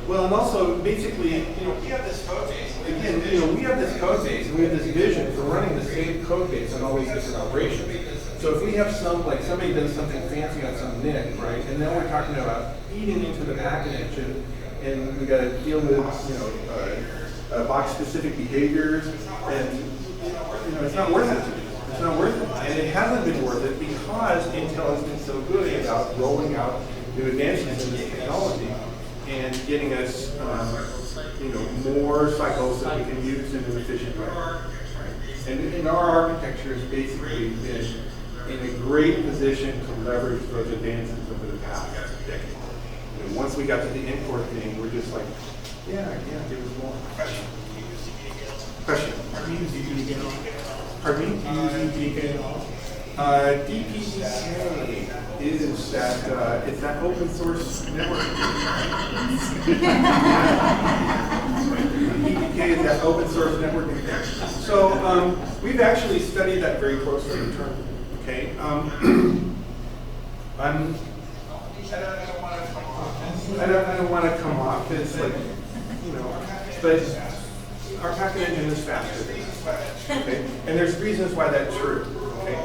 Well, and also, basically, We have this code base. again, we have this code base and we have this vision for running the same code base on all these different operations. So if we have like somebody does something fancy on some NIC, right, and now we're talking about feeding into the packet engine, and we got to deal with, box-specific behaviors, and it's not worth it. It's not worth it, and it hasn't been worth it because Intel has been so good about rolling out new advancements in this technology and getting us, more cycles that we can use in an efficient way. Right? And our architecture has basically been in a great position to leverage those advances over the past decade. Once we got to the import thing, we're just like, yeah, give us more. Question. Pardon me? Do you use DPDK at all? DPDK is that it's that open source network. DPDK is that open source networking thing. So we've actually studied that very closely internally. Okay. I don't want to come off as like, but our packet engine is faster than this. Okay, and there's reasons why that's true. Okay,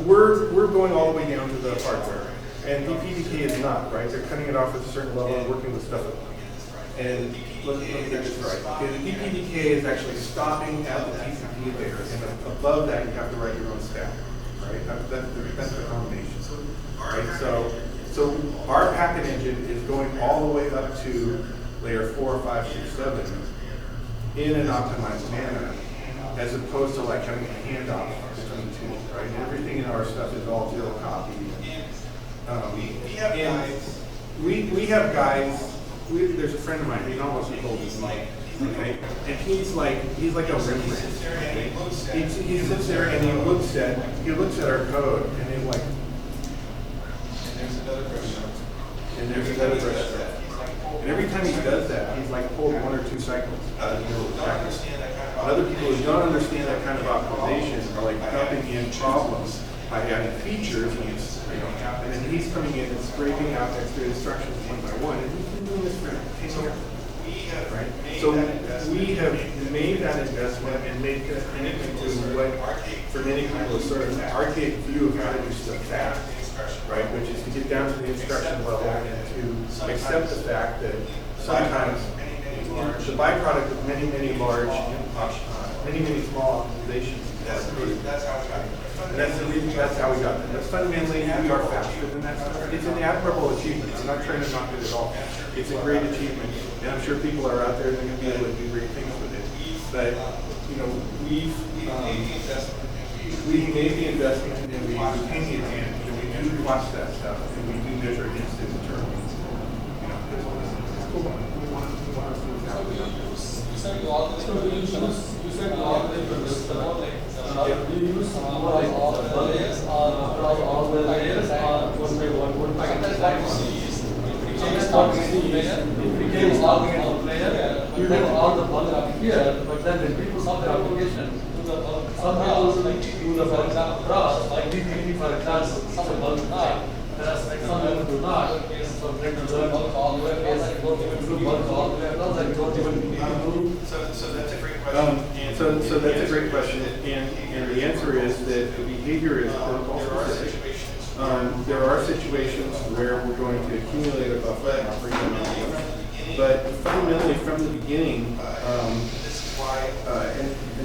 we're going all the way down to the hardware, and DPDK is not, right? They're cutting it off at a certain level and working with stuff. And let me get this right. Okay, the DPDK is actually stopping at the TCP layer, and above that you have to write your own stack. Right? That's the combination. Right? So our packet engine is going all the way up to layer 4, 5, 6, 7 in an optimized manner, as opposed to like having a handoff between two. Right? And everything in our stuff is all zero copy. We have guys. There's a friend of mine. He's almost as old as me. Okay, and he's like a Rembrandt. Okay? He sits there and he looks at our code and he's like, And there's another question. and there's another brush set. And every time he does that, he's like pulled 1 or 2 cycles out of the middle of the package. And other people who don't understand that kind of optimization are like dumping in problems by adding features, and then he's coming in and scraping out extra instructions one by one, and he's been doing this for 10 years. Right? So we have made that investment and made that into what, for many people, is sort of an archaic view of how to do stuff fast, right? Which is to get down to the instruction level and to accept the fact that sometimes the byproduct of many small optimizations. That's how we got it. And that's the reason, that's how we got there. That's fundamentally, we are faster than that. It's an admirable achievement. I'm not trying to knock it at all. It's a great achievement. And I'm sure people are out there that are going to be able to do great things with it. But, we've made the investment and we retain the advantage. And we do watch that stuff and we do measure against it internally. It's cool. We want to see how we do this. You said you all the do you use all the layers across all the layers or one by one? I can tell that if we came all the layer, you have all the bulk up here, but then when people solve the application, some people do the bulk across, like DPD for example, some bulk not, whereas like some people do not. So trying to learn all the way across, don't even do bulk all the way across, like don't even do. So that's a great question. So that's a great question, and the answer is that the behavior is protocol specific. There are situations where we're going to accumulate a buffer and operate on it. But fundamentally, from the beginning, and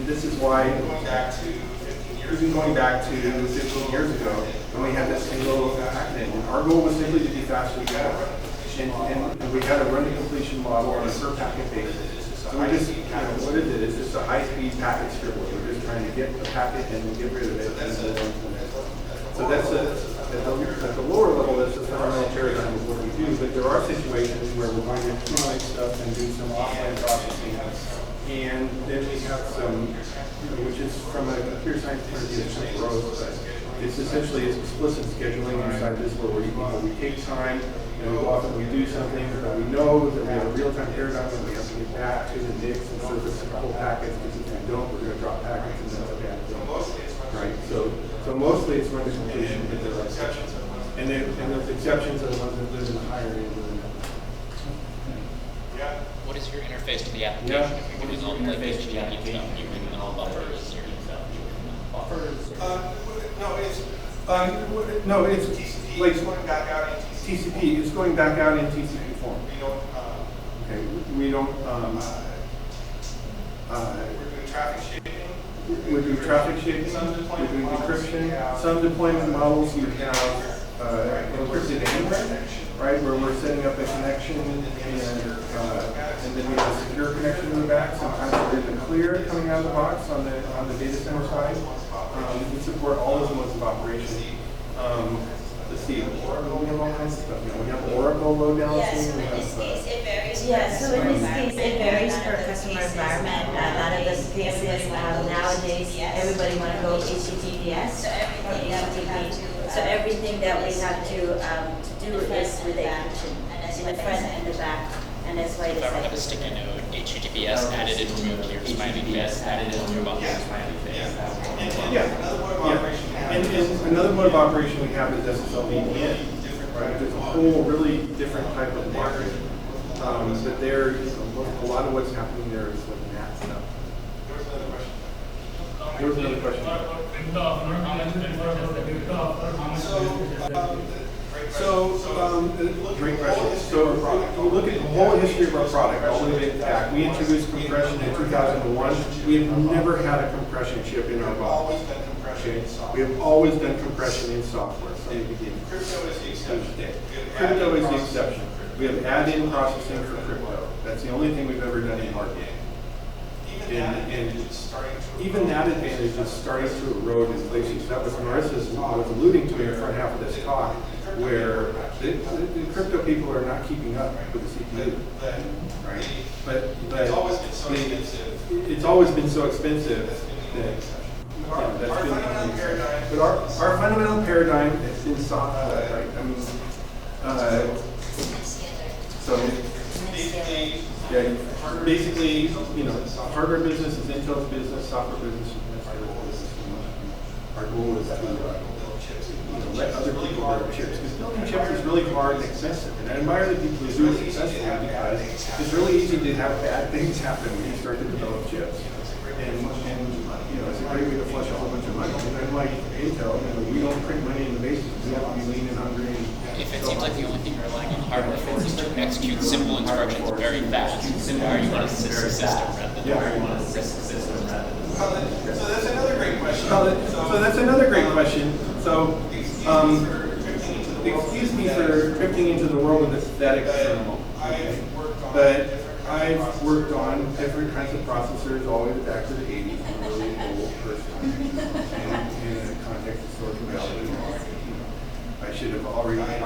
this is why even going back to 15 years ago, when we had this single packet engine, our goal was simply to be faster together. And we had a running completion model on a per packet basis. So we just, what is it? It's just a high-speed packet scribbler. We're just trying to get the packet and then get rid of it and move on to the next one. So that's at the lower level, that's the fundamental paradigm of what we do. But there are situations where we're going to accumulate stuff and do some offline processing. And then we have some, which is from a computer science point of view, it's just growth, but it's essentially explicit scheduling inside this where we take time and we go off and we do something that we know that we have a real-time paradigm and we have to get back to the NICs and surface the whole packets, because if we don't, we're going to drop packets and that's a bad thing. Right? So mostly it's run to completion, but there are exceptions. And those exceptions are the ones that live in the higher end of the network. what is your interface to the application? If you're doing all like HTTP stuff, you're doing all buffers, or buffers? No, it's TCP like is going back out in TCP. TCP. It's going back out in TCP form. We don't, Okay, we don't. we're doing traffic shaping. We're doing traffic shaping. Some We're deployment doing models. decryption. Some deployment models you have encrypted anywhere, right? Where we're setting up a connection and then we have a secure connection in the back. Sometimes there's a clear coming out of the box on the data center side. We support all those modes of operation. Let's see, Oracle, we have all kinds of stuff. You know, we have Oracle load balancing. Yes, so in this case, it varies. Yeah, so in this case, it varies per customer environment. A lot of the cases nowadays, everybody want to go HTTPS or HTTP. So everything that we have to do is with the encryption in the front and the back. And that's why If it's I ever like. have a sticky note, HTTPS added and removed your smiley face, added and removed your smiley face. And another mode of operation we have is SSL VPN, right? It's a whole really different type of market. But there, a lot of what's happening there is with that stuff. There was another question. Great question. So you look at the whole history of our product, all the way back. We introduced compression in 2001. We have never had a compression chip in our box. Okay? We have always done compression in software from the beginning. Crypto is the exception. Crypto is the exception. We have add-in processing for crypto. That's the only thing we've ever done in hardware. And even that advantage is starting to erode in places. That was Marissa was alluding to in the front half of this talk, where the crypto people are not keeping up with the CPU, right? But it's always been so expensive that that's been. But our fundamental paradigm has been software, right? I mean, so. Yeah, basically, you know, hardware business is Intel's business, software business is Intel's business. Our goal is to let other people build chips. Because building chips is really hard and expensive. And I admire the people who do it successfully because it's really easy to have bad things happen when you start to develop chips. And you know, it's a great way to flush a whole bunch of money. And unlike Intel, you know, we don't print money in the basement. We have to be lean and hungry. If it seems like the only thing you're relying on hardware for is to execute simple instructions very fast, then why are you on a system rather than So that's another great question. So that's another great question. So, excuse me for drifting into the world of aesthetics for a moment. But I've worked on different kinds of processors all the way back to the 80s. I'm a really old person. And in the context of Silicon Valley, I should have already died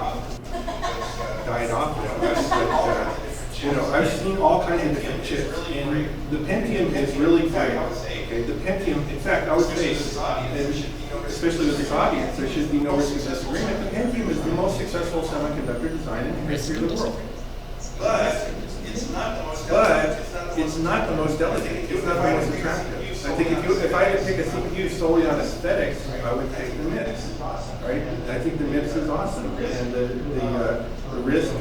off with us. But, you know, I've seen all kinds of different chips. And the Pentium is really great. Okay, the Pentium, in fact, I would say, especially with this audience, there should be no risk of disagreement. The Pentium is the most successful semiconductor design in the history of the world. But it's not the most It's not the most delicate. It's not the most attractive. I think if I had to pick a CPU solely on aesthetics, I would take the MIPS. Right? I think the MIPS is awesome, and the risk.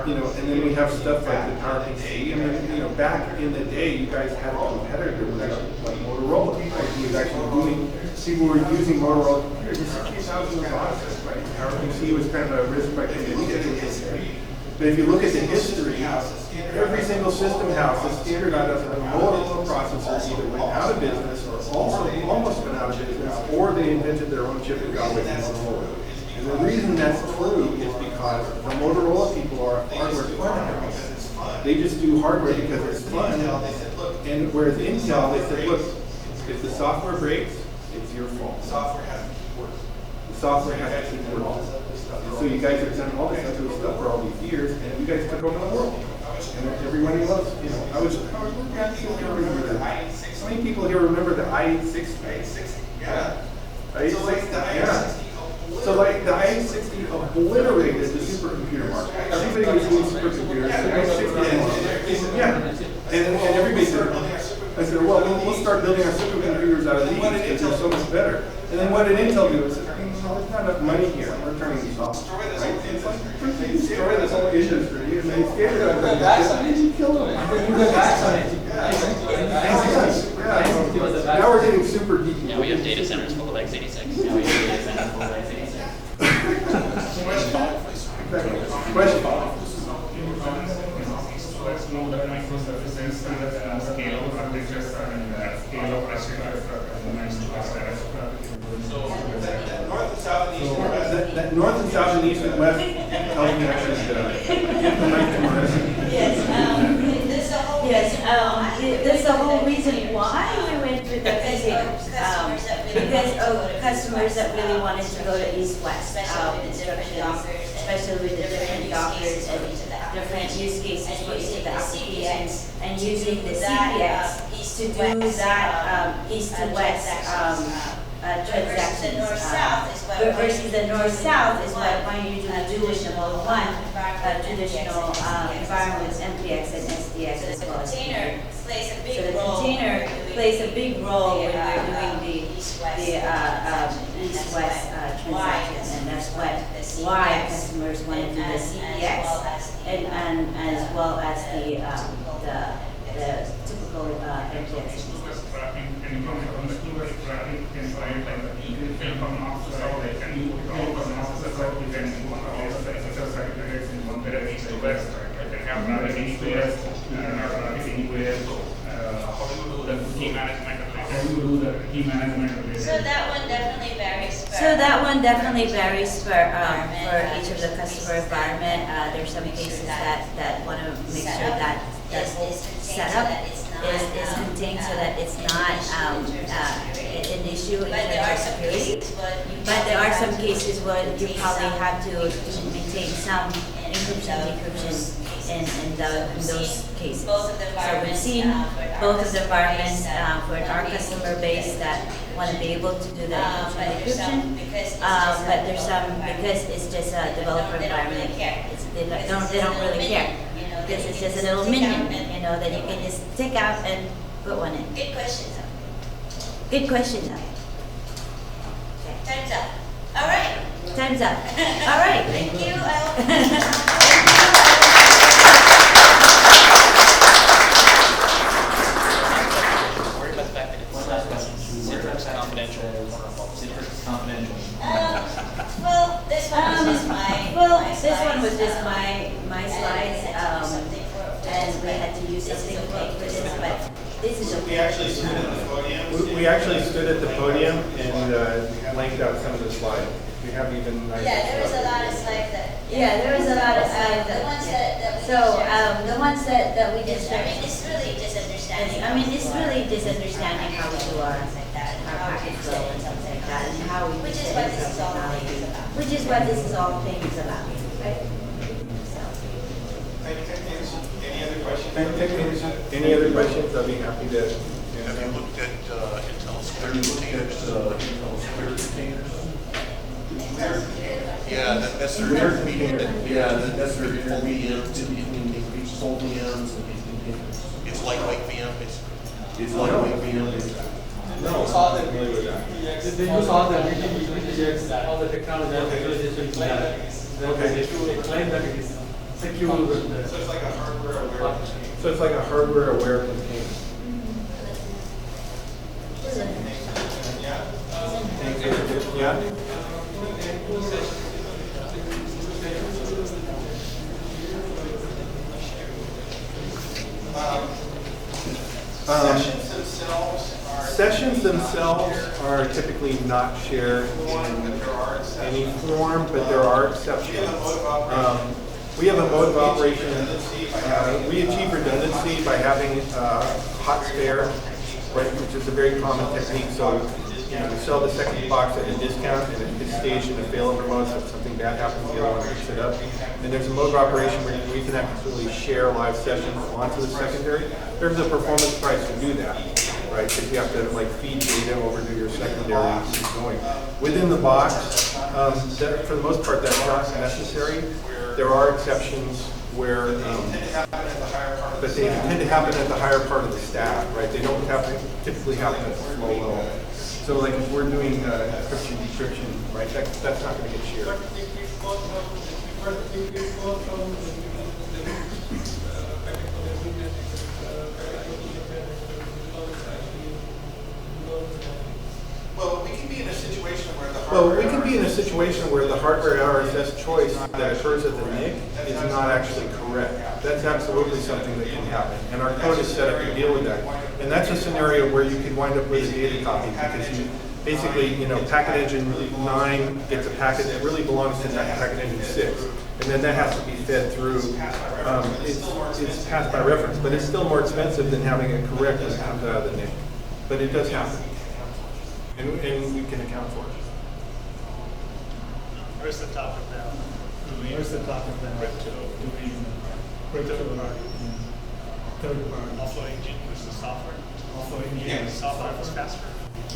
You know, and then we have stuff like the PowerPC. I mean, you know, back in the day, you guys had a competitor like Motorola. Right? He was actually doing. People were using Motorola computers. There's 60,000 boxes. Right? PowerPC was kind of a risk by community. But if you look at the history, every single system house is standardized on a Motorola processor either went out of business or also almost went out of business, or they invented their own chip and got away from Motorola. And the reason that's true is because the Motorola people are hardware fun house. They just do hardware because it's fun. And whereas Intel, they said, look, if the software breaks, it's your fault. The software has to keep working. The software has to keep working. So you guys have done all this other stuff for all these years, and you guys took over the world. And everybody loves, you know, I was remember that. How many people here remember the i860? Yeah. i860, yeah. So like the i860 obliterated the supercomputer market. Everybody was doing supercomputers. Yeah. And everybody said, I said, well, we'll start building our supercomputers out of these because they're so much better. And then what did Intel do? It said, there's not enough money here. We're turning these off. Right? It's like, destroy this whole industry. And they standardized get backs on it. Now we're getting super deep. Now we have data centers full of x86. Now we have data centers full of x86. Question? Let's move the microservices and scale of architectures and scale of architecture components to clusters. North and south and east. That north and south and east and west, help me actually Yes, that's the whole reason why we went with the physics, because of customers that really wanted to go to east-west instructions, especially with the different doctors and different use cases for each of the applications, and using the CPX to do that east to west transactions. Versus the north-south is what when you do the traditional traditional environments, MPX and SDX as well as container. So the container plays a big role when we're doing the east-west transactions, and that's why customers want to do the CPX and as well as the typical MPX. So that one definitely varies. So that one definitely varies for each of the customer environment. There's some cases that want to make sure that the whole setup is contained so that it's not an issue in terms of security. But there are some cases where you probably have to maintain some encryption, decryption in those cases. So we've seen both of the environments for our customer base that want to be able to do the encryption, decryption. But there's some, because it's just a developer environment, they don't really care. Because it's just a little minion, that you can just take out and put one in. Good question though. Good question though. Time's up. All right. Time's up. All right. Thank you. Worry about the fact that it's Citrix confidential. Citrix confidential. Well, this one was just my This one was just my slides, and we had to use something to make for this, but this is We actually stood at the podium. We actually stood at the podium and blanked out some of the slides. We have even. Yeah, there was a lot of slides that. Yeah, there was a lot of slides. The ones that we the ones that we just. I mean, it's really just understanding. It's really just understanding how we do our packet flow and stuff like that, and how we Which use is the what this is all technology. things about. Which is what this is all things about, right? Any other questions? Any other questions? I'd be happy to. Have you looked at Intel's clear containers? Yeah, that's their intermediate. That's their intermediate between these full VMs and these containers. It's lightweight VM. It's lightweight VM. They use all the VTX, all the technology, all the visualization to that. They claim that it is secure with the. So it's like a hardware aware. So it's like a hardware aware container. Yeah. Sessions themselves are typically not shared in any form, but there are exceptions. We have a mode of operation. We achieve redundancy by having hot spare, right, which is a very common technique. So, we sell the second box at a discount, and it gets staged in a failover mode. So if something bad happens, the other one picks it up. And there's a mode of operation where we can actually share live sessions onto the secondary. There's a performance price to do that, right? Because you have to feed data over to your secondary and keep going. Within the box, for the most part, that's not necessary. There are exceptions where, but they tend to happen at the higher part of the stack, right? They don't typically happen at the low level. So if we're doing encryption, decryption, right, that's not going to get shared. Well, we can be in a situation where the Well, hardware. we can be in a situation where the hardware RSS choice that occurs at the NIC is not actually correct. That's absolutely something that can happen, and our code is set up to deal with that. And that's a scenario where you can wind up with a data copy because you basically, packet engine 9 gets a packet that really belongs to packet engine 6, and then that has to be fed through. It's passed by reference, but it's still more expensive than having it correct when it comes out of the NIC. But it does happen. And we can account for it. Where's the topic now? Where's the topic now? Crypto. Crypto part. Third part. Offload engine versus software. Offload engine. Yeah, software was faster.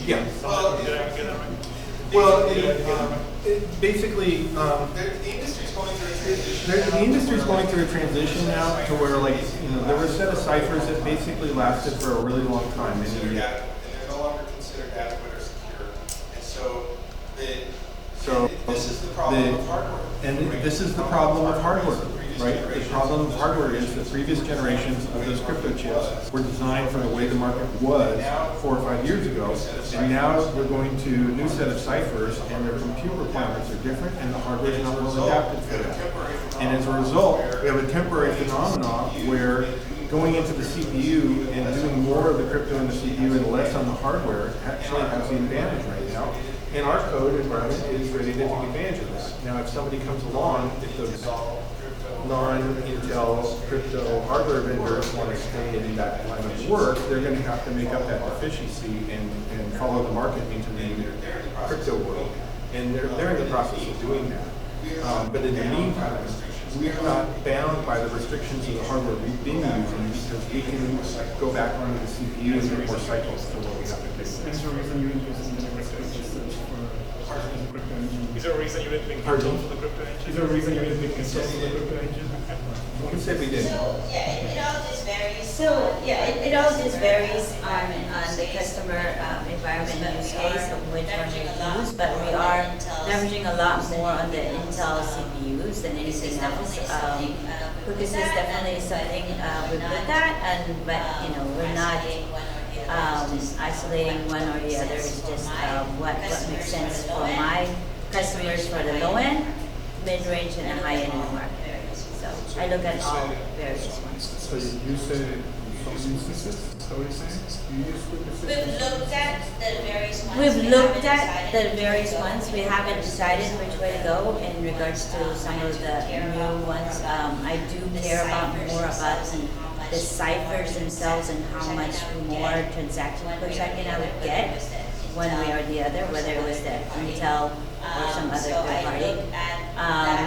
Yeah. Well, Did I get that right? Well, basically, the industry's going through a transition. the industry's going through a transition now to where, there were a set of ciphers that basically lasted for a really long time, many years. And they're no longer considered adequate or secure. And so this is the problem of hardware. And this is the problem of hardware, right? The problem of hardware is that previous generations of those crypto chips were designed for the way the market was 4 or 5 years ago. And now we're going to a new set of ciphers, and their compute requirements are different, and the hardware is not well adapted for that. And as a result, we have a temporary phenomenon where going into the CPU and doing more of the crypto in the CPU and less on the hardware actually has the advantage right now. And our code environment is ready to take advantage of this. Now, if somebody comes along, if those non-Intel crypto hardware vendors want to stay in that line of work, they're going to have to make up that deficiency and follow the market into the crypto world. And they're in the process of doing that. But in the meantime, we're not bound by the restrictions of the hardware we've been using because we can go back onto the CPU and get more cycles for what we have to do. Is there a reason you didn't use the crypto engine? Is there a reason you didn't pick Pardon? for the crypto engine? Is there a reason you didn't pick control for the crypto engine? Who said we didn't? So, yeah, it all just varies. So, yeah, it all just varies on the customer environment use case of which one we use, but we are leveraging a lot more on the Intel CPUs than anything else. Because this definitely is something we've looked at, but we're not isolating one or the other. It's just what makes sense for my customers for the low end, mid range, and the high end of the market. So I look at all various ones. So you say some instances, is that what you're saying? You use We've looked at the various ones. We've looked at the various ones. We haven't decided which way to go in regards to some of the new ones. I do care more about the ciphers themselves and how much more transaction per second I would get one way or the other, whether it was the Intel or some other third party.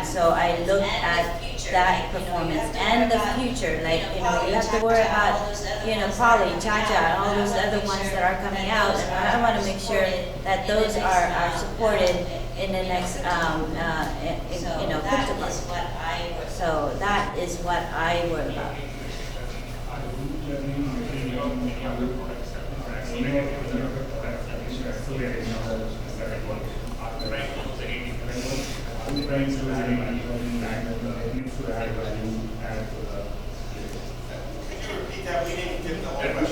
So I looked at that performance and the future. You have to worry about, Poly, Cha-Cha, and all those other ones that are coming out. And I want to make sure that those are supported in the next, crypto part. So that is what I worry about.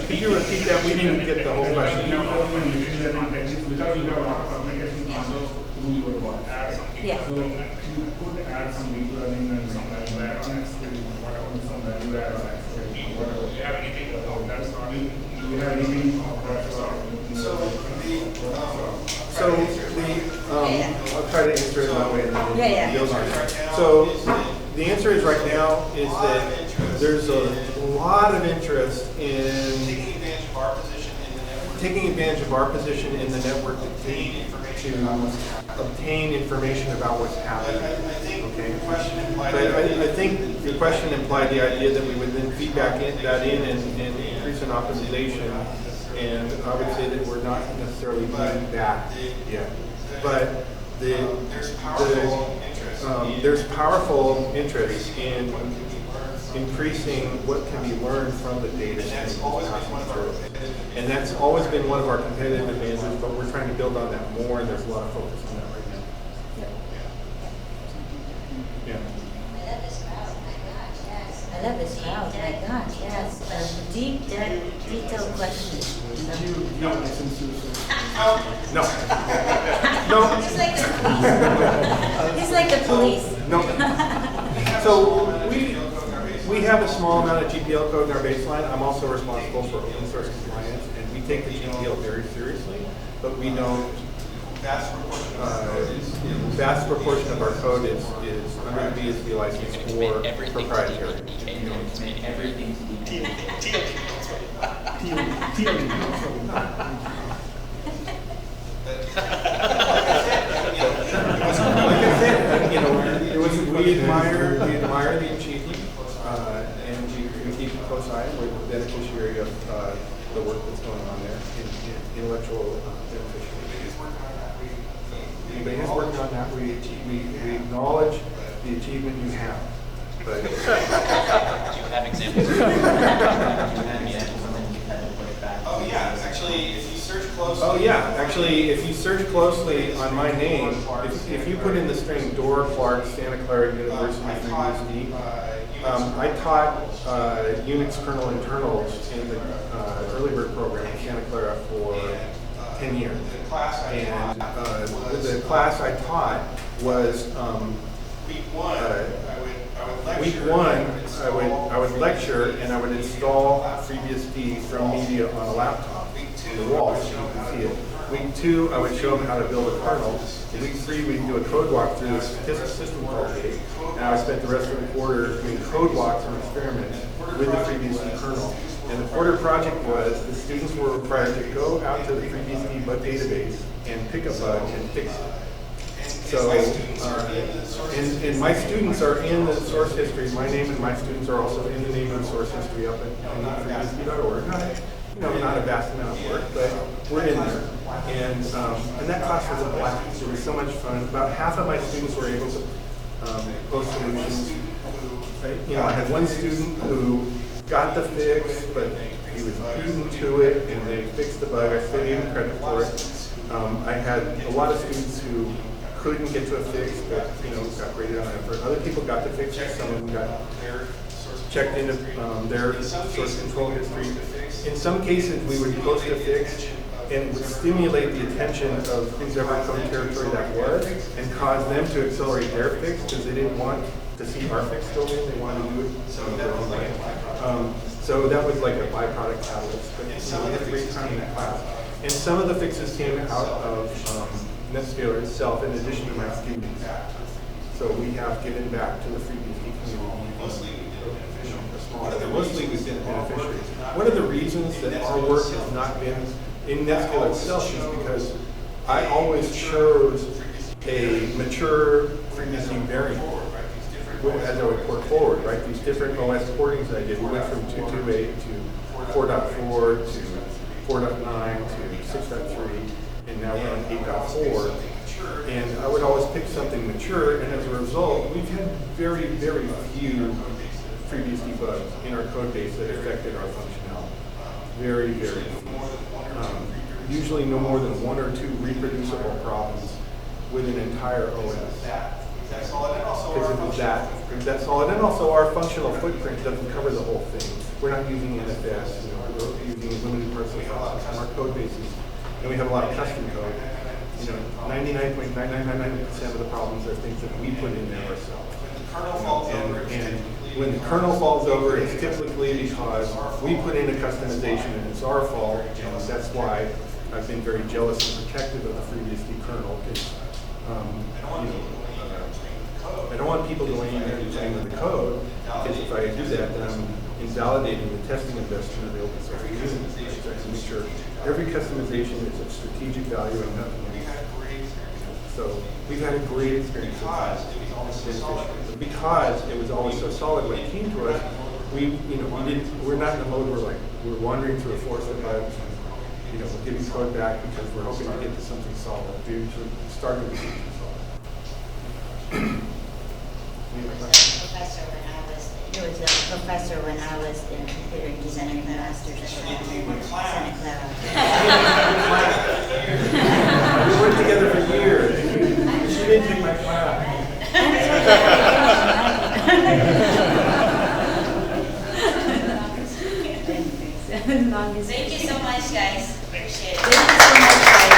Could you repeat that? We didn't get the whole question. Yeah. So you could add some deep learning and some awareness to whatever some value add or whatever. Do you have anything about that? Do you have anything about I'll try to answer it that way and then build on it. Yeah. So the answer is right now is that there's a lot of interest in taking advantage of our position in the network to obtain information about what's happening. Okay. But I think the question implied the idea that we would then feed that in and increase in optimization. And I would say that we're not necessarily doing that yet. But there's powerful interest in increasing what can be learned from the data that's passing through. And that's always been one of our competitive advantages, but we're trying to build on that more, and there's a lot of focus on that right now. Yeah. love this crowd. My gosh, yes. Deep, detailed questions. No. No. No. He's like the police. No. So we have a small amount of GPL code in our baseline. I'm also responsible for open source compliance, and we take the GPL very seriously, but we don't. Vast proportion of our code is under the BSD license or proprietary. Everything to Like I said, we admire the achievement, and we keep a close eye. We're the beneficiary of the work that's going on there, intellectual beneficiary. Anybody who's working on that, we acknowledge the achievement you have. But Do you have examples? Oh yeah, actually, if you search closely. oh yeah, actually, if you search closely on my name, if you put in the string Dora Clark, Santa Clara University FreeBSD, I taught Unix kernel internals in the early bird program in Santa Clara for 10 years. And the class I taught was week one, I would lecture and I would install FreeBSD from media on a laptop on the wall so you can see it. Week 2, I would show them how to build a kernel. Week 3, we'd do a code walk through a statistical system called date. And I spent the rest of the quarter doing code walks and experiments with the FreeBSD kernel. And the quarter project was the students were required to go out to the FreeBSD bug database and pick a bug and fix it. So, and my students are in the source history. My name and my students are also in the name of the source history up at freebsd.org. Not a vast amount of work, but we're in there. And that class was a blast. It was so much fun. About half of my students were able to post solutions. I had one student who got the fix, but he was beaten to it, and they fixed the bug. I still gave him credit for it. I had a lot of students who couldn't get to a fix, but got graded on effort. Other people got the fixes. Some of them got checked into their source control history. In some cases, we would post a fix and it would stimulate the attention of whoever code territory that was, and cause them to accelerate their fix because they didn't want to see our fix go in. They wanted to do it their own way. So that was like a byproduct catalyst. But we had a great time in that class. And some of the fixes came out of NetScaler itself, in addition to my students. So we have given back to the FreeBSD community. Mostly we've been beneficiaries. One of the reasons that our work has not been in NetScaler itself is because I always chose a mature FreeBSD variant as I would port forward, right? These different OS portings I did. We went from 2.2.8 to 4.4 to 4.9 to 6.3, and now we're on 8.4. And I would always pick something mature, and as a result, we've had very, very few FreeBSD bugs in our code base that affected our functionality. Very, very few. Usually no more than 1 or 2 reproducible problems with an entire OS. Because it was that solid. And also our functional footprint doesn't cover the whole thing. We're not using NFS, we're using limited parts of the process from our code bases. And we have a lot of custom code. 99.9999% of the problems are things that we put in there ourselves. And when the kernel falls over, it's typically because we put in a customization and it's our fault. And that's why I've been very jealous and protective of the FreeBSD kernel. Because I don't want people going in there and playing with the code, because if I do that, then I'm invalidating the testing investment of the open source community. So I have to make sure every customization is of strategic value and nothing else. So we've had a great experience because it was always so solid when it came to us. We're not in a mode where we're wandering through a forest of bugs. We'll give you code back because we're hoping to get to something solid. We usually start with something solid. He was a professor when I was in computer design and master's at Santa Clara. We worked together for years. She didn't take my class. participation. Thank you so much, guys. Appreciate it. Thank you so much, guys.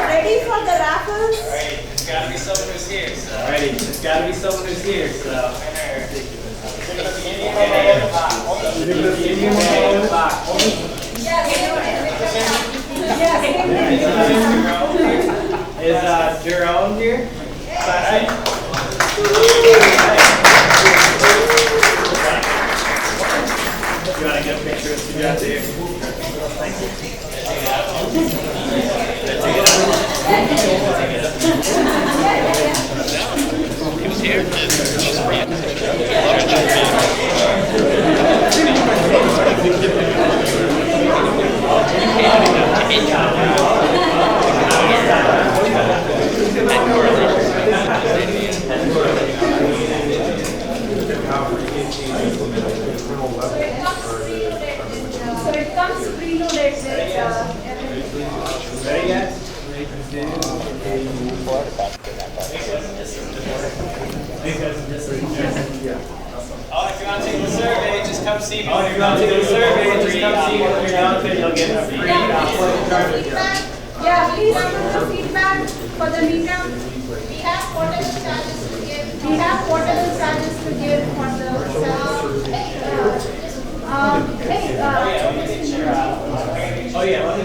Ready for the raffles? Alright, it's gotta be someone who's here, so. Alrighty, it's gotta be someone who's here, so. Is Jerome here? Alright. You wanna get a picture of you out there? Thank you. He was here. She's free. So it comes preloaded with everything. Ready yet? Oh, if you want to take the survey, just come see me. Oh, if you want to take the survey, just come see me. When you're done, you'll get a free Yeah, please put the feedback for the meetup. We have portable charges to give. We have portable charges to give for the Oh yeah, let me